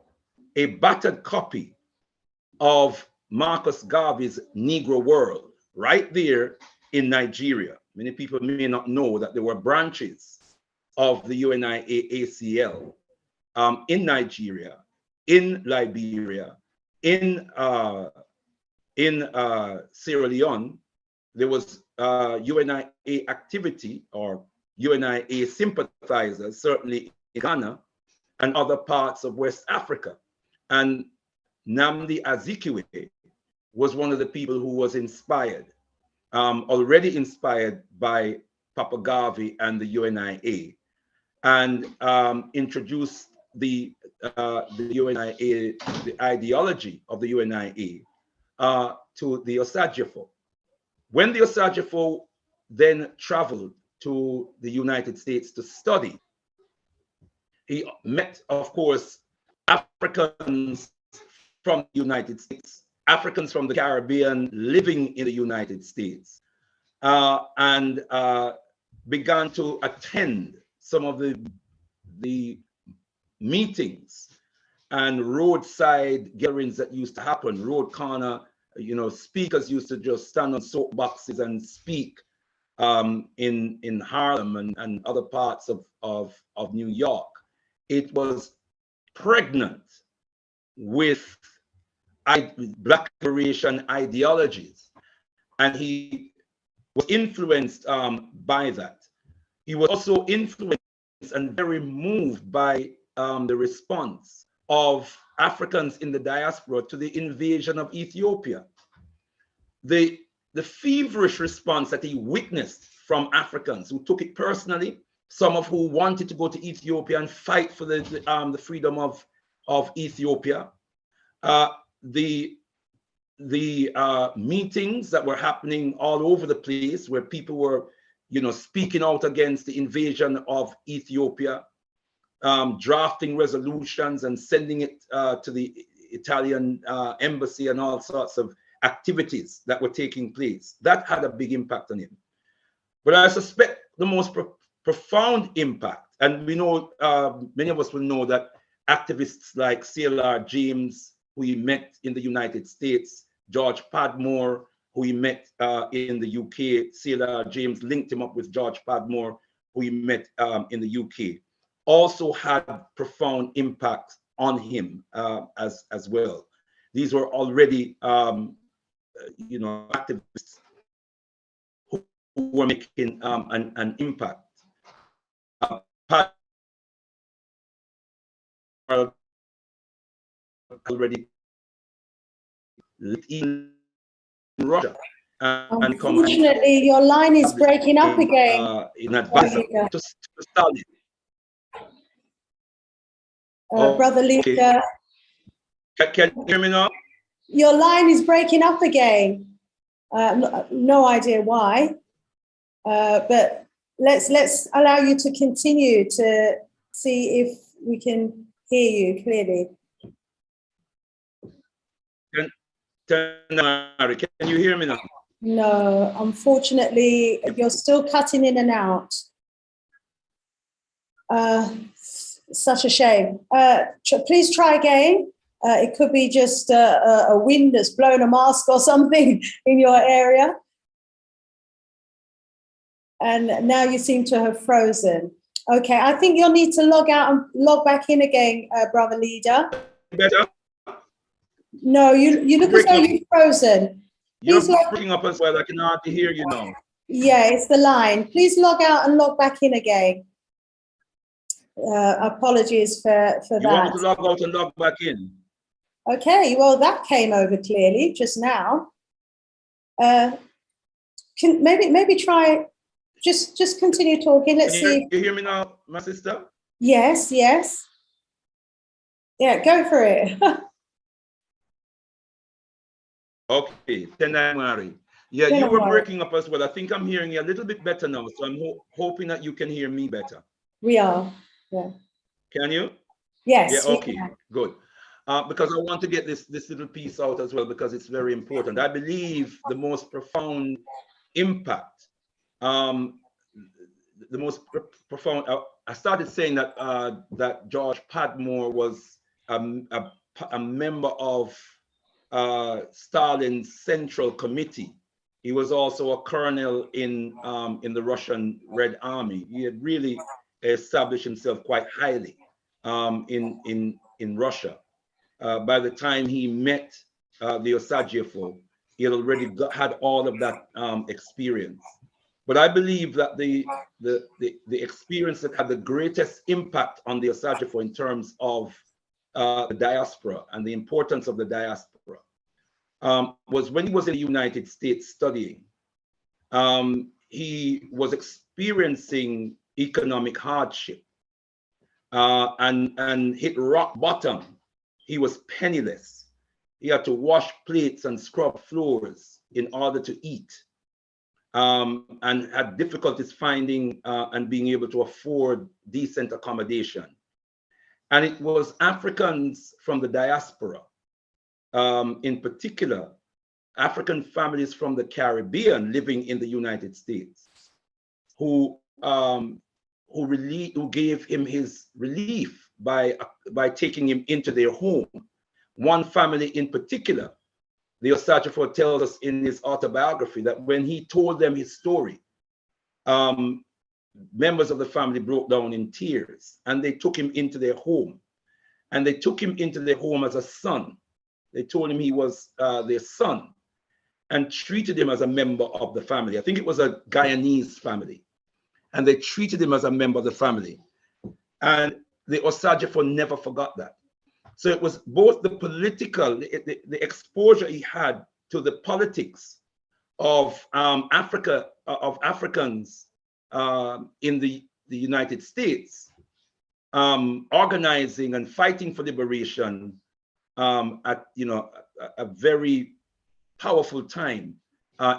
a battered copy of Marcus Garvey's Negro World right there in Nigeria. Many people may not know that there were branches of the UNIACL in Nigeria, in Liberia, in Sierra Leone. There was UNIA activity or UNIA sympathizers, certainly in Ghana and other parts of West Africa. And Nnamdi Azikiwe was one of the people who was inspired, already inspired by Papa Garvey and the UNIA, and introduced the UNIA, the ideology of the UNIA to the Osagyefo. When the Osagyefo then traveled to the United States to study, he met, of course, Africans from the United States, Africans from the Caribbean living in the United States, and began to attend some of the meetings and roadside gatherings that used to happen, road corner, speakers used to just stand on soapboxes and speak in Harlem and other parts of New York. It was pregnant with Black liberation ideologies, and he was influenced by that. He was also influenced and very moved by the response of Africans in the diaspora to the invasion of Ethiopia. The feverish response that he witnessed from Africans who took it personally, some of who wanted to go to Ethiopia and fight for the freedom of Ethiopia. The meetings that were happening all over the place where people were, speaking out against the invasion of Ethiopia, drafting resolutions and sending it to the Italian embassy and all sorts of activities that were taking place. That had a big impact on him. But I suspect the most profound impact, and we know, many of us will know that activists like CLR James, who he met in the United States, George Padmore, who he met in the UK, CLR James linked him up with George Padmore, who he met in the UK, also had profound impact on him as well. These were already, activists who were making an impact. Already in Russia. Unfortunately, your line is breaking up again. In advance to Stalin. Brother Lisa. Okay. Can you hear me now? Your line is breaking up again. No idea why, but let's allow you to continue to see if we can hear you clearly. Can you hear me now? No, unfortunately, you're still cutting in and out. Such a shame. Please try again. It could be just a wind that's blown a mask or something in your area. And now you seem to have frozen. Okay, I think you'll need to log out and log back in again, brother leader. Better? No, you look as though you've frozen. You're Please log. breaking up as well. I can hardly hear you now. Yeah, it's the line. Please log out and log back in again. Apologies for that. You want me to log out and log back in? Okay, well, that came over clearly just now. Maybe try, just continue talking. Let's see. You hear me now, my sister? Yes, yes. Yeah, go for it. Okay, Tenamari. Yeah, you were breaking up as well. I think I'm hearing you a little bit better now, so I'm hoping that you can hear me better. We are, yeah. Can you? Yes. Yeah, okay, good. Because I want to get this little piece out as well, because it's very important. I believe the most profound impact, I started saying that that George Padmore was a member of Stalin's Central Committee. He was also a colonel in the Russian Red Army. He had really established himself quite highly in Russia. By the time he met the Osagyefo, he had already had all of that experience. But I believe that the experience that had the greatest impact on the Osagyefo in terms of the diaspora and the importance of the diaspora was when he was in the United States studying. He was experiencing economic hardship and hit rock bottom. He was penniless. He had to wash plates and scrub floors in order to eat, and had difficulties finding and being able to afford decent accommodation. And it was Africans from the diaspora, in particular, African families from the Caribbean living in the United States, who gave him his relief by taking him into their home. One family in particular, the Osagyefo tells us in his autobiography that when he told them his story, members of the family broke down in tears, and they took him into their home. And they took him into their home as a son. They told him he was their son and treated him as a member of the family. I think it was a Guyanese family. And they treated him as a member of the family. And the Osagyefo never forgot that. So it was both the political, the exposure he had to the politics of Africa, of Africans in the United States, organizing and fighting for liberation at a very powerful time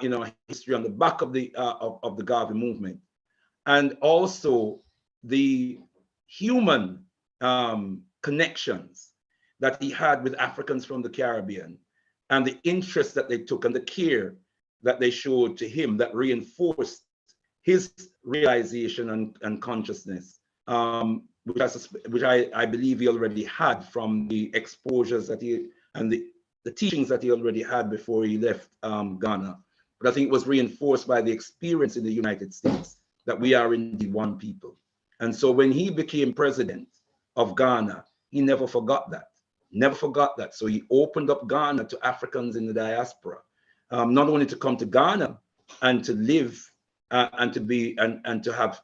in our history on the back of the Garvey movement, and also the human connections that he had with Africans from the Caribbean, and the interest that they took and the care that they showed to him that reinforced his realization and consciousness, which I believe he already had from the exposures that he and the teachings that he already had before he left Ghana. But I think it was reinforced by the experience in the United States that we are indeed one people. And so when he became president of Ghana, he never forgot that. Never forgot that. So he opened up Ghana to Africans in the diaspora, not only to come to Ghana and to live and to be and to have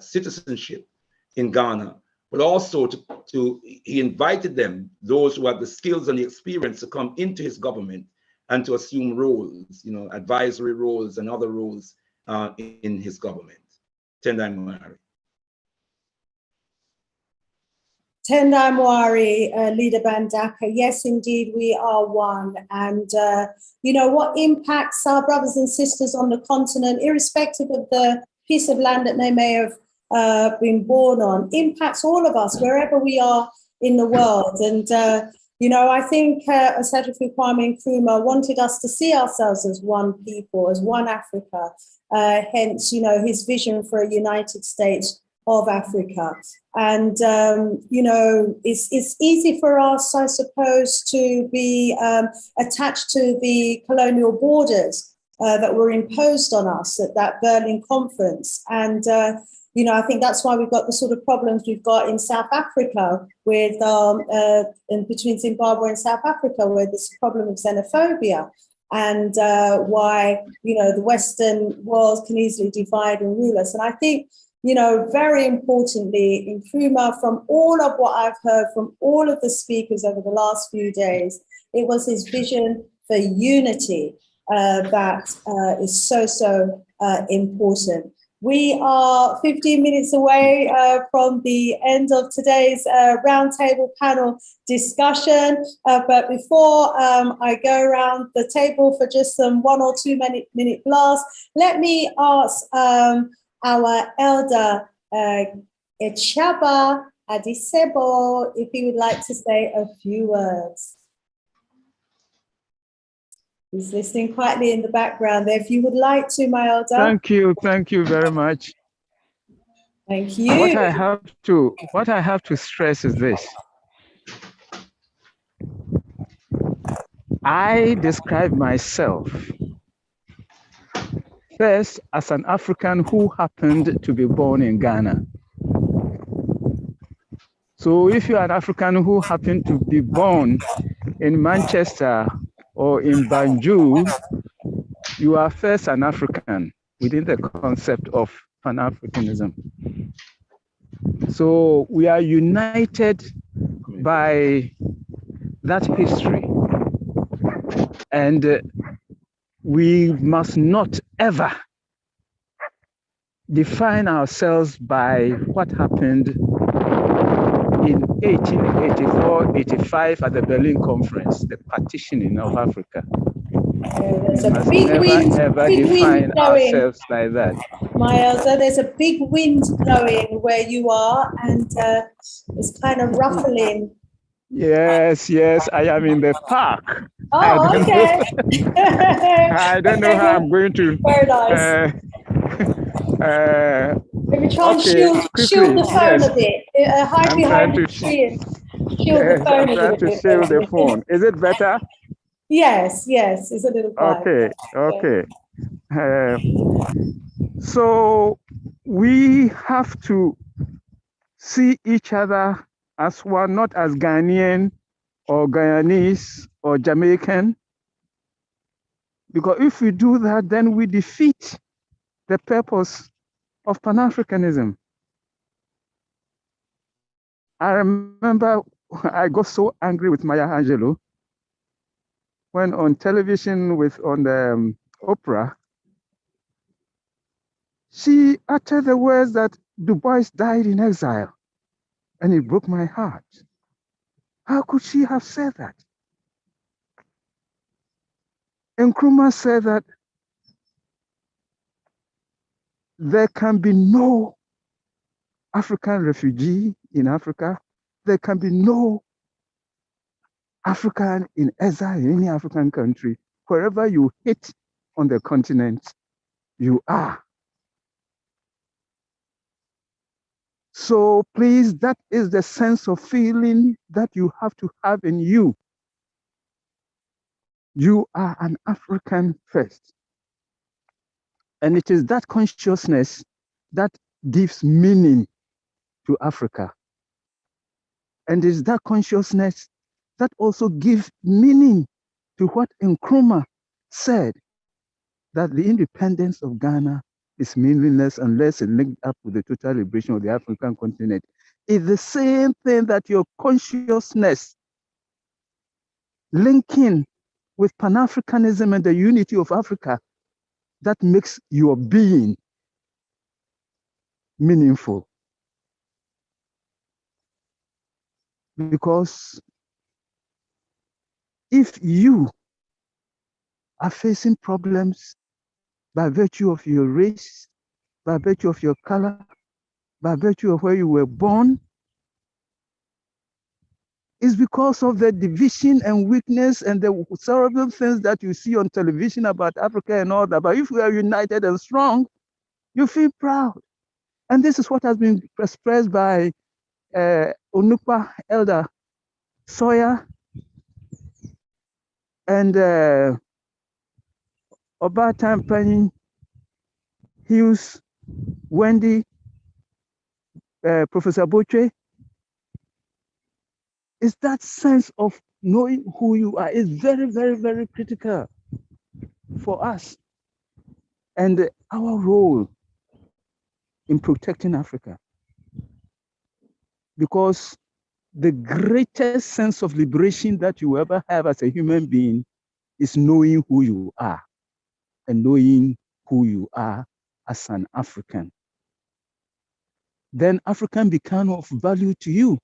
citizenship in Ghana, but also he invited them, those who had the skills and the experience, to come into his government and to assume roles, advisory roles and other roles in his government. Tendai Mwari. Tendai Mwari, Leader Bandaka, yes, indeed, we are one. And, what impacts our brothers and sisters on the continent, irrespective of the piece of land that they may have been born on, impacts all of us, wherever we are in the world. And, I think Osagyefo Kwame Nkrumah wanted us to see ourselves as one people, as one Africa, hence, his vision for a United States of Africa. And, it's easy for us, I suppose, to be attached to the colonial borders that were imposed on us at that Berlin conference. And, I think that's why we've got the sort of problems we've got in South Africa with, in between Zimbabwe and South Africa, where there's a problem of xenophobia, and why, the Western world can easily divide and rule us. And I think, very importantly, Nkrumah, from all of what I've heard from all of the speakers over the last few days, it was his vision for unity that is so important. We are 15 minutes away from the end of today's roundtable panel discussion. But before I go around the table for just some 1 or 2 minute blasts, let me ask our elder Echaba Adisebo if he would like to say a few words. He's listening quietly in the background there. If you would like to, my elder. Thank you very much. Thank you. What I have to stress is this. I describe myself first as an African who happened to be born in Ghana. So if you're an African who happened to be born in Manchester or in Banjul, you are first an African within the concept of Pan-Africanism. So we are united by that history. And we must not ever define ourselves by what happened in 1884-85 at the Berlin Conference, the partitioning of Africa. There's we a must big never wind, ever big define wind blowing. ourselves like that. My elder, there's a big wind blowing where you are, and it's kind of ruffling. Yes, I am in the park. Oh, okay. I don't know how I'm going to. Very nice. Maybe try and shield the phone a bit. Hide behind the tree and shield the phone a little bit. I'm trying to shield the phone. Is it better? Yes, it's a little quiet. Okay. So we have to see each other as one, not as Ghanaian or Guyanese or Jamaican. Because if we do that, then we defeat the purpose of Pan-Africanism. I remember I got so angry with Maya Angelou when on television on the Oprah, she uttered the words that Du Bois died in exile, and it broke my heart. How could she have said that? Nkrumah said that there can be no African refugee in Africa. There can be no African in exile in any African country. Wherever you hit on the continent, you are. So please, that is the sense of feeling that you have to have in you. You are an African first. And it is that consciousness that gives meaning to Africa. And it's that consciousness that also gives meaning to what Nkrumah said, that the independence of Ghana is meaningless unless it linked up with the total liberation of the African continent. It's the same thing that your consciousness linking with Pan-Africanism and the unity of Africa that makes your being meaningful. Because if you are facing problems by virtue of your race, by virtue of your color, by virtue of where you were born, it's because of the division and weakness and the terrible things that you see on television about Africa and all that. But if we are united and strong, you feel proud. And this is what has been expressed by Onukpa Elder Sawyer and Obata Penny, Hughes, Wendy, Professor Boche, is that sense of knowing who you are is very, very, very critical for us and our role in protecting Africa. Because the greatest sense of liberation that you ever have as a human being is knowing who you are and knowing who you are as an African. Then African become of value to you.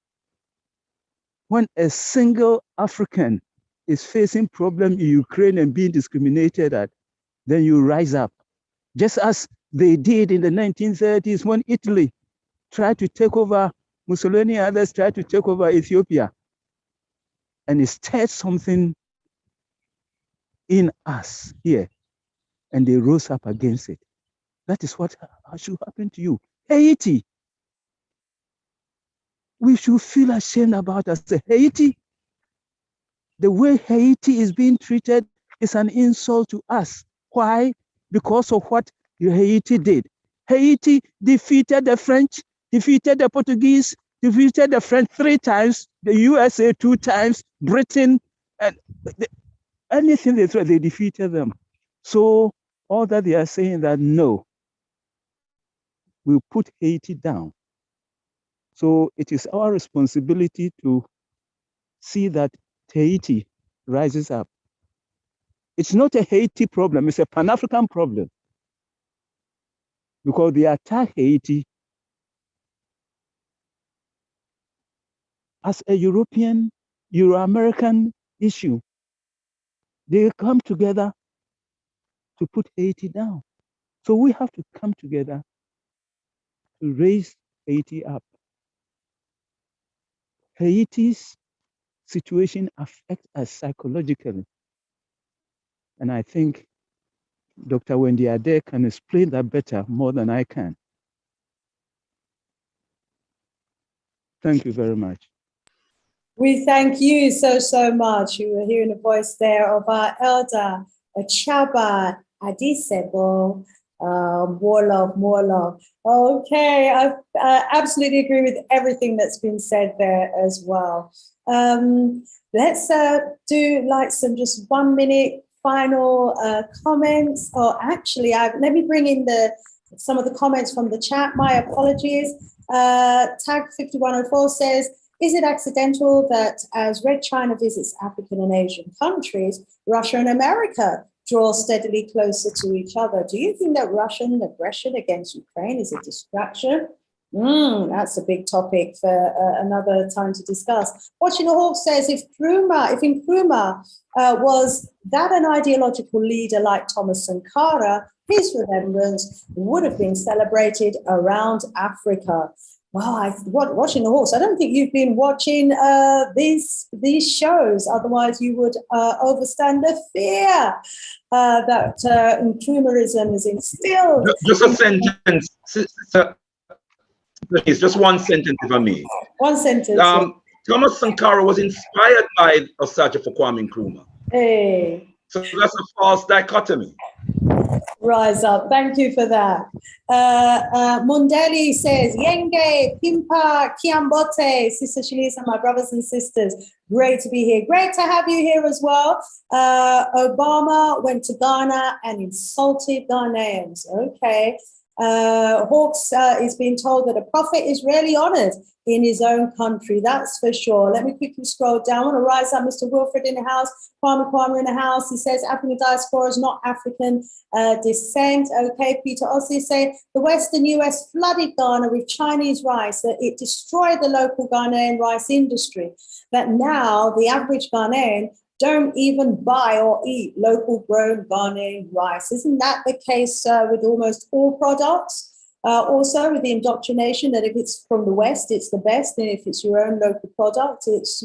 When a single African is facing problem in Ukraine and being discriminated at, then you rise up. Just as they did in the 1930s when Italy tried to take over, Mussolini and others tried to take over Ethiopia. And it stirred something in us here. And they rose up against it. That is what should happen to you. Haiti. We should feel ashamed about us. Haiti, the way Haiti is being treated is an insult to us. Why? Because of what Haiti did. Haiti defeated the French, defeated the Portuguese, defeated the French 3 times, the USA 2 times, Britain, and anything they threw, they defeated them. So all that they are saying that no, we'll put Haiti down. So it is our responsibility to see that Haiti rises up. It's not a Haiti problem, it's a Pan-African problem. Because they attack Haiti as a European, Euro-American issue. They come together to put Haiti down. So we have to come together to raise Haiti up. Haiti's situation affects us psychologically. And I think Dr. Wendy Ade can explain that better more than I can. Thank you very much. We thank you so, so much. You were hearing the voice there of our elder, Achaba Adisebo. More love, more love. Okay, I absolutely agree with everything that's been said there as well. Let's do like some just 1 minute final comments. Or actually, let me bring in some of the comments from the chat. My apologies. Tag 5104 says, is it accidental that as Red China visits African and Asian countries, Russia and America draw steadily closer to each other? Do you think that Russian aggression against Ukraine is a distraction? That's a big topic for another time to discuss. Watching the Hawk says, if Nkrumah was that an ideological leader like Thomas Sankara, his remembrance would have been celebrated around Africa. Wow, watching the Horse. I don't think you've been watching these shows. Otherwise, you would overstand the fear that Nkrumahism is instilled. Just a sentence. It's just one sentence for me. One sentence. Thomas Sankara was inspired by Osagyefo Kwame Nkrumah. Hey. So that's a false dichotomy. Rise up. Thank you for that. Mundeli says, Yenge, Pimpa, Kiambote, Sister Shanice and my brothers and sisters. Great to be here. Great to have you here as well. Obama went to Ghana and insulted Ghanaians. Okay. Hawks is being told that a prophet is rarely honored in his own country. That's for sure. Let me quickly scroll down. I want to rise up. Mr. Wilfred in the house. Kwame in the house. He says African diaspora is not African descent. Okay. Peter Ossie saying the Western US flooded Ghana with Chinese rice. That it destroyed the local Ghanaian rice industry. That now the average Ghanaian don't even buy or eat local grown Ghanaian rice. Isn't that the case with almost all products? Also with the indoctrination that if it's from the West, it's the best, and if it's your own local product, it's,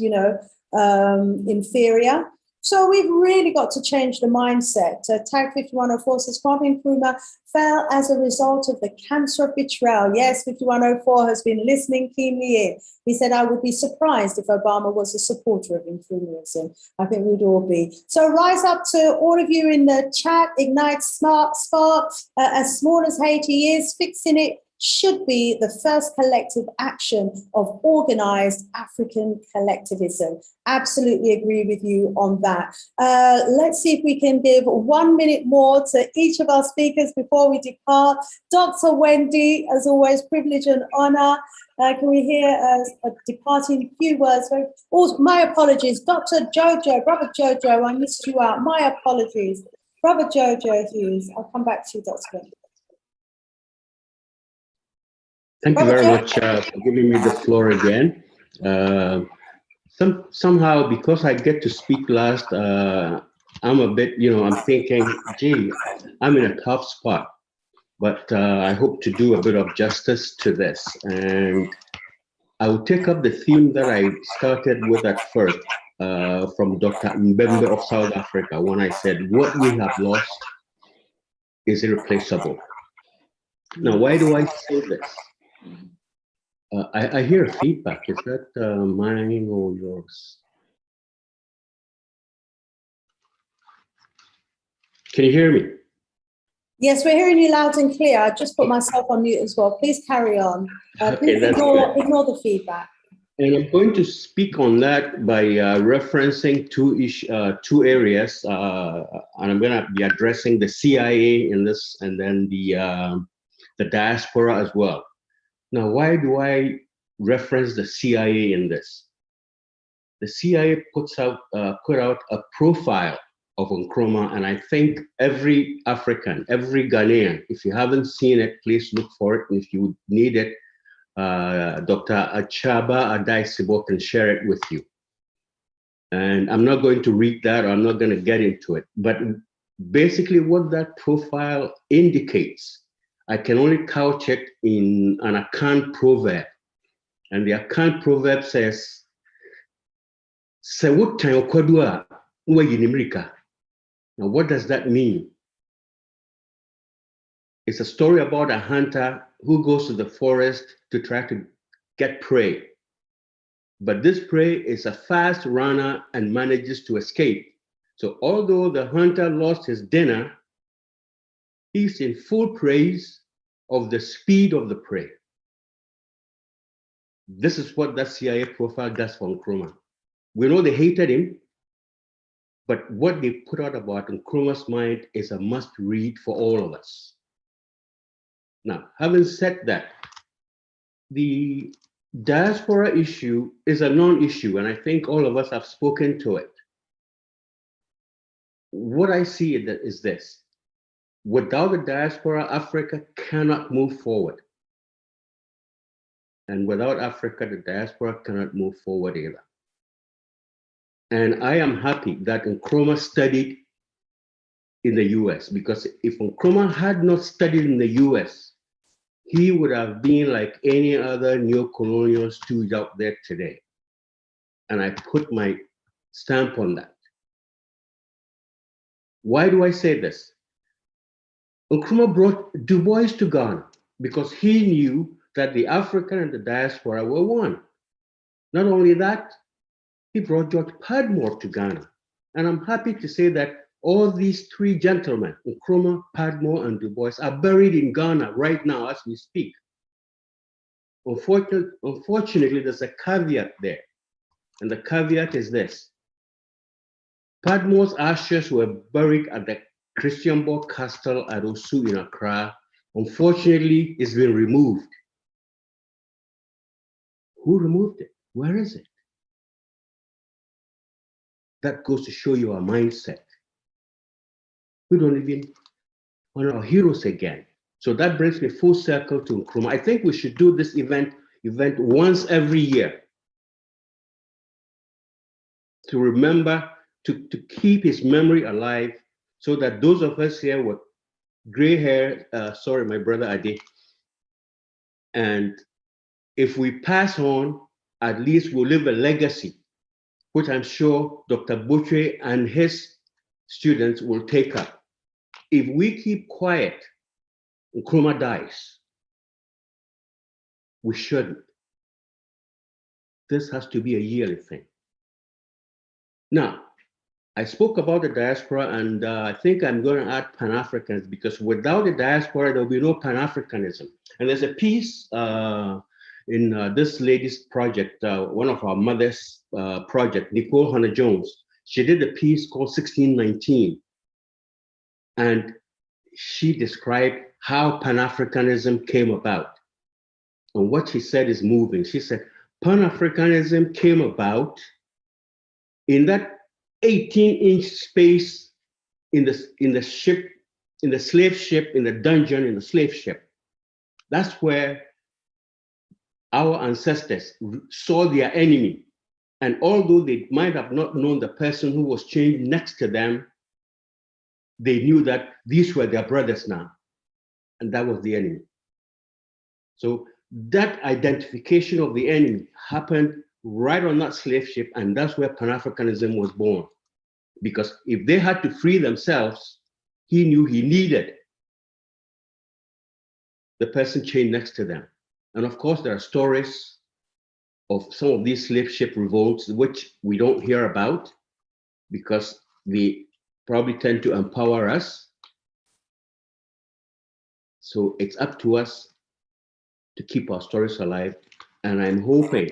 inferior. So we've really got to change the mindset. Tag 5104 says Kwame Nkrumah fell as a result of the cancer of betrayal. Yes, 5104 has been listening keenly in. He said, I would be surprised if Obama was a supporter of Nkrumahism. I think we'd all be. So rise up to all of you in the chat. Ignite Smart Spark. As small as Haiti is, fixing it should be the first collective action of organized African collectivism. Absolutely agree with you on that. Let's see if we can give 1 minute more to each of our speakers before we depart. Dr. Wendy, as always, privilege and honor. Can we hear a departing few words? Also, my apologies, Dr. Jojo, Brother Jojo, I missed you out. My apologies. Brother Jojo Hughes, I'll come back to you, Dr. Wendy. Thank you very much for giving me the floor again. Somehow, because I get to speak last, I'm a bit, I'm thinking, gee, I'm in a tough spot, but I hope to do a bit of justice to this. And I will take up the theme that I started with at first from Dr. Mbembe of South Africa, when I said, what we have lost is irreplaceable. Now, why do I say this? I hear feedback. Is that mine or yours? Can you hear me? Yes, we're hearing you loud and clear. I just put myself on mute as well. Please carry on. Please ignore the feedback. And I'm going to speak on that by referencing two areas, and I'm going to be addressing the CIA in this, and then the diaspora as well. Now, why do I reference the CIA in this? The CIA put out a profile of Nkrumah, and I think every African, every Ghanaian, if you haven't seen it, please look for it. If you need it, Dr. Achaba Adaisibo can share it with you. And I'm not going to read that, or I'm not going to get into it. But basically what that profile indicates, I can only couch it in an Akan proverb. And the Akan proverb says, now, what does that mean? It's a story about a hunter who goes to the forest to try to get prey. But this prey is a fast runner and manages to escape. So although the hunter lost his dinner, he's in full praise of the speed of the prey. This is what that CIA profile does for Nkrumah. We know they hated him, but what they put out about Nkrumah's mind is a must read for all of us. Now, having said that, the diaspora issue is a non-issue, and I think all of us have spoken to it. What I see is this: without the diaspora, Africa cannot move forward. And without Africa, the diaspora cannot move forward either. And I am happy that Nkrumah studied in the US, because if Nkrumah had not studied in the US, he would have been like any other neo-colonial stooge out there today. And I put my stamp on that. Why do I say this? Nkrumah brought Du Bois to Ghana because he knew that the African and the diaspora were one. Not only that, he brought George Padmore to Ghana. And I'm happy to say that all these three gentlemen, Nkrumah, Padmore, and Du Bois, are buried in Ghana right now as we speak. Unfortunately, there's a caveat there. And the caveat is this: Padmore's ashes were buried at the Christianborg Castle at Osu in Accra. Unfortunately, it's been removed. Who removed it? Where is it? That goes to show you our mindset. We don't even honor our heroes again. So that brings me full circle to Nkrumah. I think we should do this event once every year to remember, to keep his memory alive, so that those of us here with gray hair, sorry, my brother Adi, and if we pass on, at least we'll leave a legacy which I'm sure Dr. Butche and his students will take up. If we keep quiet, Nkrumah dies. We shouldn't. This has to be a yearly thing. Now, I spoke about the diaspora, and I think I'm going to add Pan-Africans, because without the diaspora, there will be no Pan-Africanism. And there's a piece in this lady's project, one of our mother's project, Nicole Hannah-Jones. She did a piece called 1619. And she described how Pan-Africanism came about. And what she said is moving. She said, Pan-Africanism came about in that 18-inch space in the ship, in the slave ship, in the dungeon, in the slave ship. That's where our ancestors saw their enemy. And although they might have not known the person who was chained next to them, they knew that these were their brothers now. And that was the enemy. So that identification of the enemy happened right on that slave ship, and that's where Pan-Africanism was born. Because if they had to free themselves, he knew he needed the person chained next to them. And of course, there are stories of some of these slave ship revolts, which we don't hear about because they probably tend to empower us. So it's up to us to keep our stories alive. And I'm hoping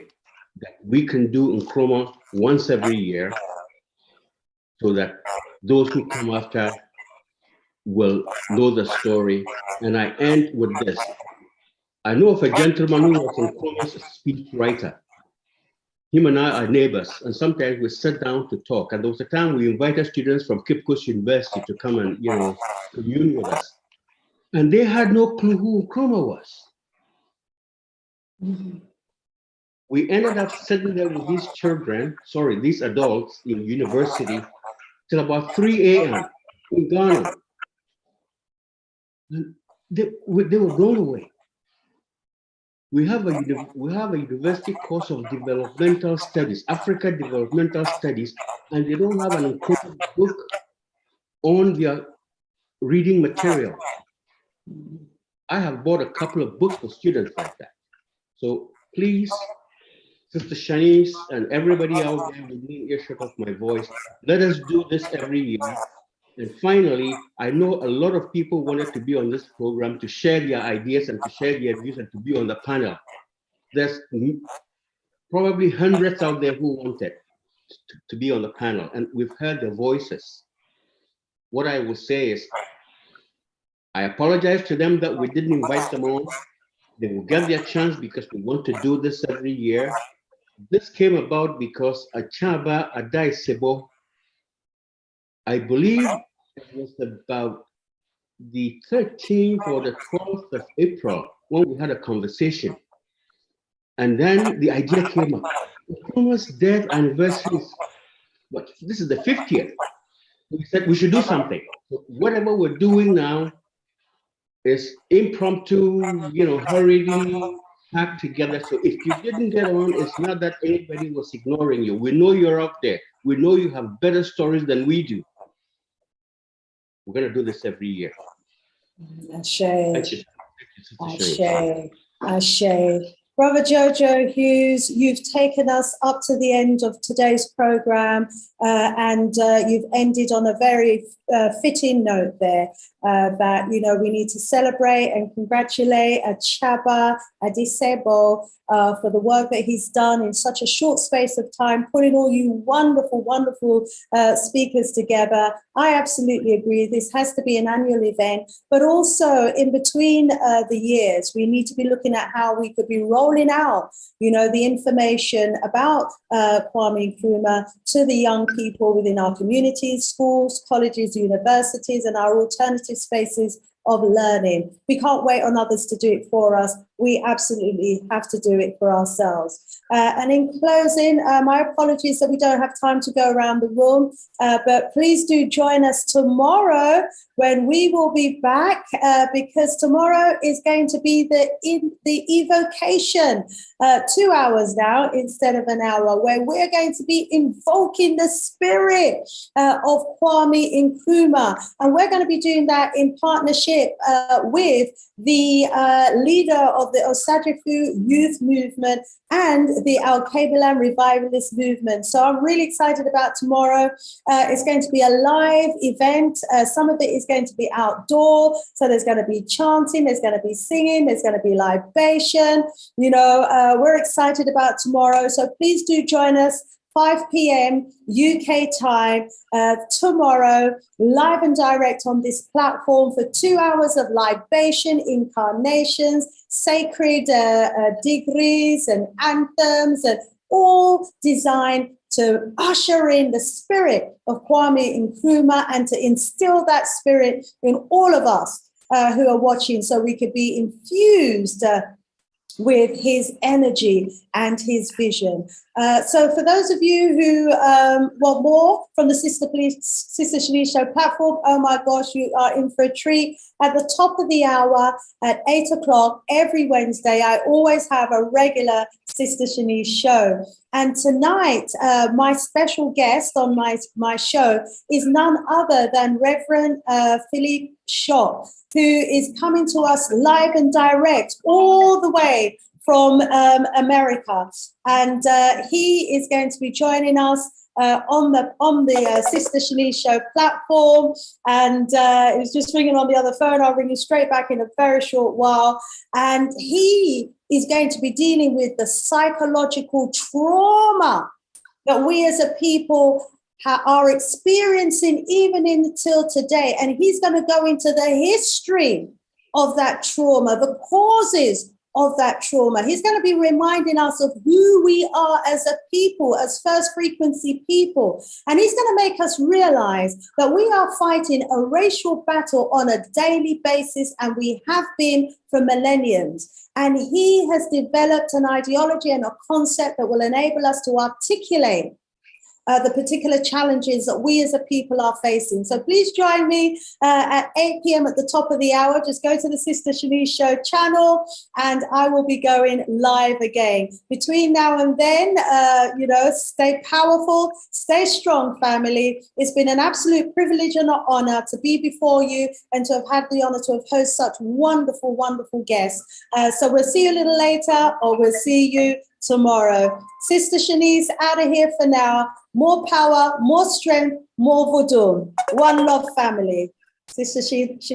that we can do Nkrumah once every year so that those who come after will know the story. And I end with this. I know of a gentleman who was Nkrumah's speech writer. Him and I are neighbors, and sometimes we sit down to talk. And there was a time we invited students from Cape Coast University to come and, commune with us. And they had no clue who Nkrumah was. Mm-hmm. We ended up sitting there with these children, these adults in university, till about 3 a.m. in Ghana. And they were blown away. We have a university course of developmental studies, Africa developmental studies, and they don't have an Nkrumah book on their reading material. I have bought a couple of books for students like that. So please, Sister Shanice and everybody out there within earshot of my voice, let us do this every year. And finally, I know a lot of people wanted to be on this program to share their ideas and to share their views and to be on the panel. There's probably hundreds out there who wanted to be on the panel, and we've heard their voices. What I will say is, I apologize to them that we didn't invite them on. They will get their chance because we want to do this every year. This came about because Achaba Adai Sebo, I believe it was about the 13th or the 12th of April when we had a conversation. And then the idea came up. Nkrumah's death anniversary is, this is the 50th. We said we should do something. So whatever we're doing now is impromptu, hurriedly packed together. So if you didn't get on, it's not that anybody was ignoring you. We know you're up there. We know you have better stories than we do. We're going to do this every year. Ashe. Brother Jojo Hughes, you've taken us up to the end of today's program, and you've ended on a very fitting note there, that, we need to celebrate and congratulate Achaba Adisebo for the work that he's done in such a short space of time, putting all you wonderful, wonderful speakers together. I absolutely agree. This has to be an annual event, but also in between the years, we need to be looking at how we could be rolling out, the information about Kwame Nkrumah to the young people within our communities, schools, colleges, universities, and our alternative spaces of learning. We can't wait on others to do it for us. we absolutely have to do it for ourselves. And in closing, my apologies that we don't have time to go around the room, but please do join us tomorrow when we will be back, because tomorrow is going to be the evocation, 2 hours now instead of an hour, where we're going to be invoking the spirit of Kwame Nkrumah. And we're going to be doing that in partnership with the leader of the Osagyefo youth movement and the Al-Kabilan revivalist movement. So I'm really excited about tomorrow. It's going to be a live event. Some of it is going to be outdoor. So there's going to be chanting, there's going to be singing, there's going to be libation. You know, we're excited about tomorrow. So please do join us. 5 p.m. UK time tomorrow, live and direct on this platform for 2 hours of libation, incarnations, sacred degrees and anthems, and all designed to usher in the spirit of Kwame Nkrumah and to instill that spirit in all of us who are watching, so we could be infused with his energy and his vision. So for those of you who want more from the Sister Shanice Show platform, oh my gosh, you are in for a treat. At the top of the hour at 8 o'clock every Wednesday, I always have a regular Sister Shanice Show. And tonight, my special guest on my show is none other than Reverend Philippe Shaw, who is coming to us live and direct all the way from America. And he is going to be joining us on the Sister Shanice Show platform. And it was just ringing on the other phone. I'll ring you straight back in a very short while. And he is going to be dealing with the psychological trauma that we as a people are experiencing even until today. And he's going to go into the history of that trauma, the causes of that trauma. He's going to be reminding us of who we are as a people, as first frequency people. And he's going to make us realize that we are fighting a racial battle on a daily basis, and we have been for millenniums. And he has developed an ideology and a concept that will enable us to articulate the particular challenges that we as a people are facing. So please join me at 8 p.m. at the top of the hour. Just go to the Sister Shanice Show channel and I will be going live again. Between now and then, stay powerful, stay strong, family. It's been an absolute privilege and an honor to be before you and to have had the honor to have hosted such wonderful, wonderful guests. So we'll see you a little later, or we'll see you tomorrow. Sister Shanice out of here for now. More power, more strength, more voodoo. One love, family. Sister Shanice.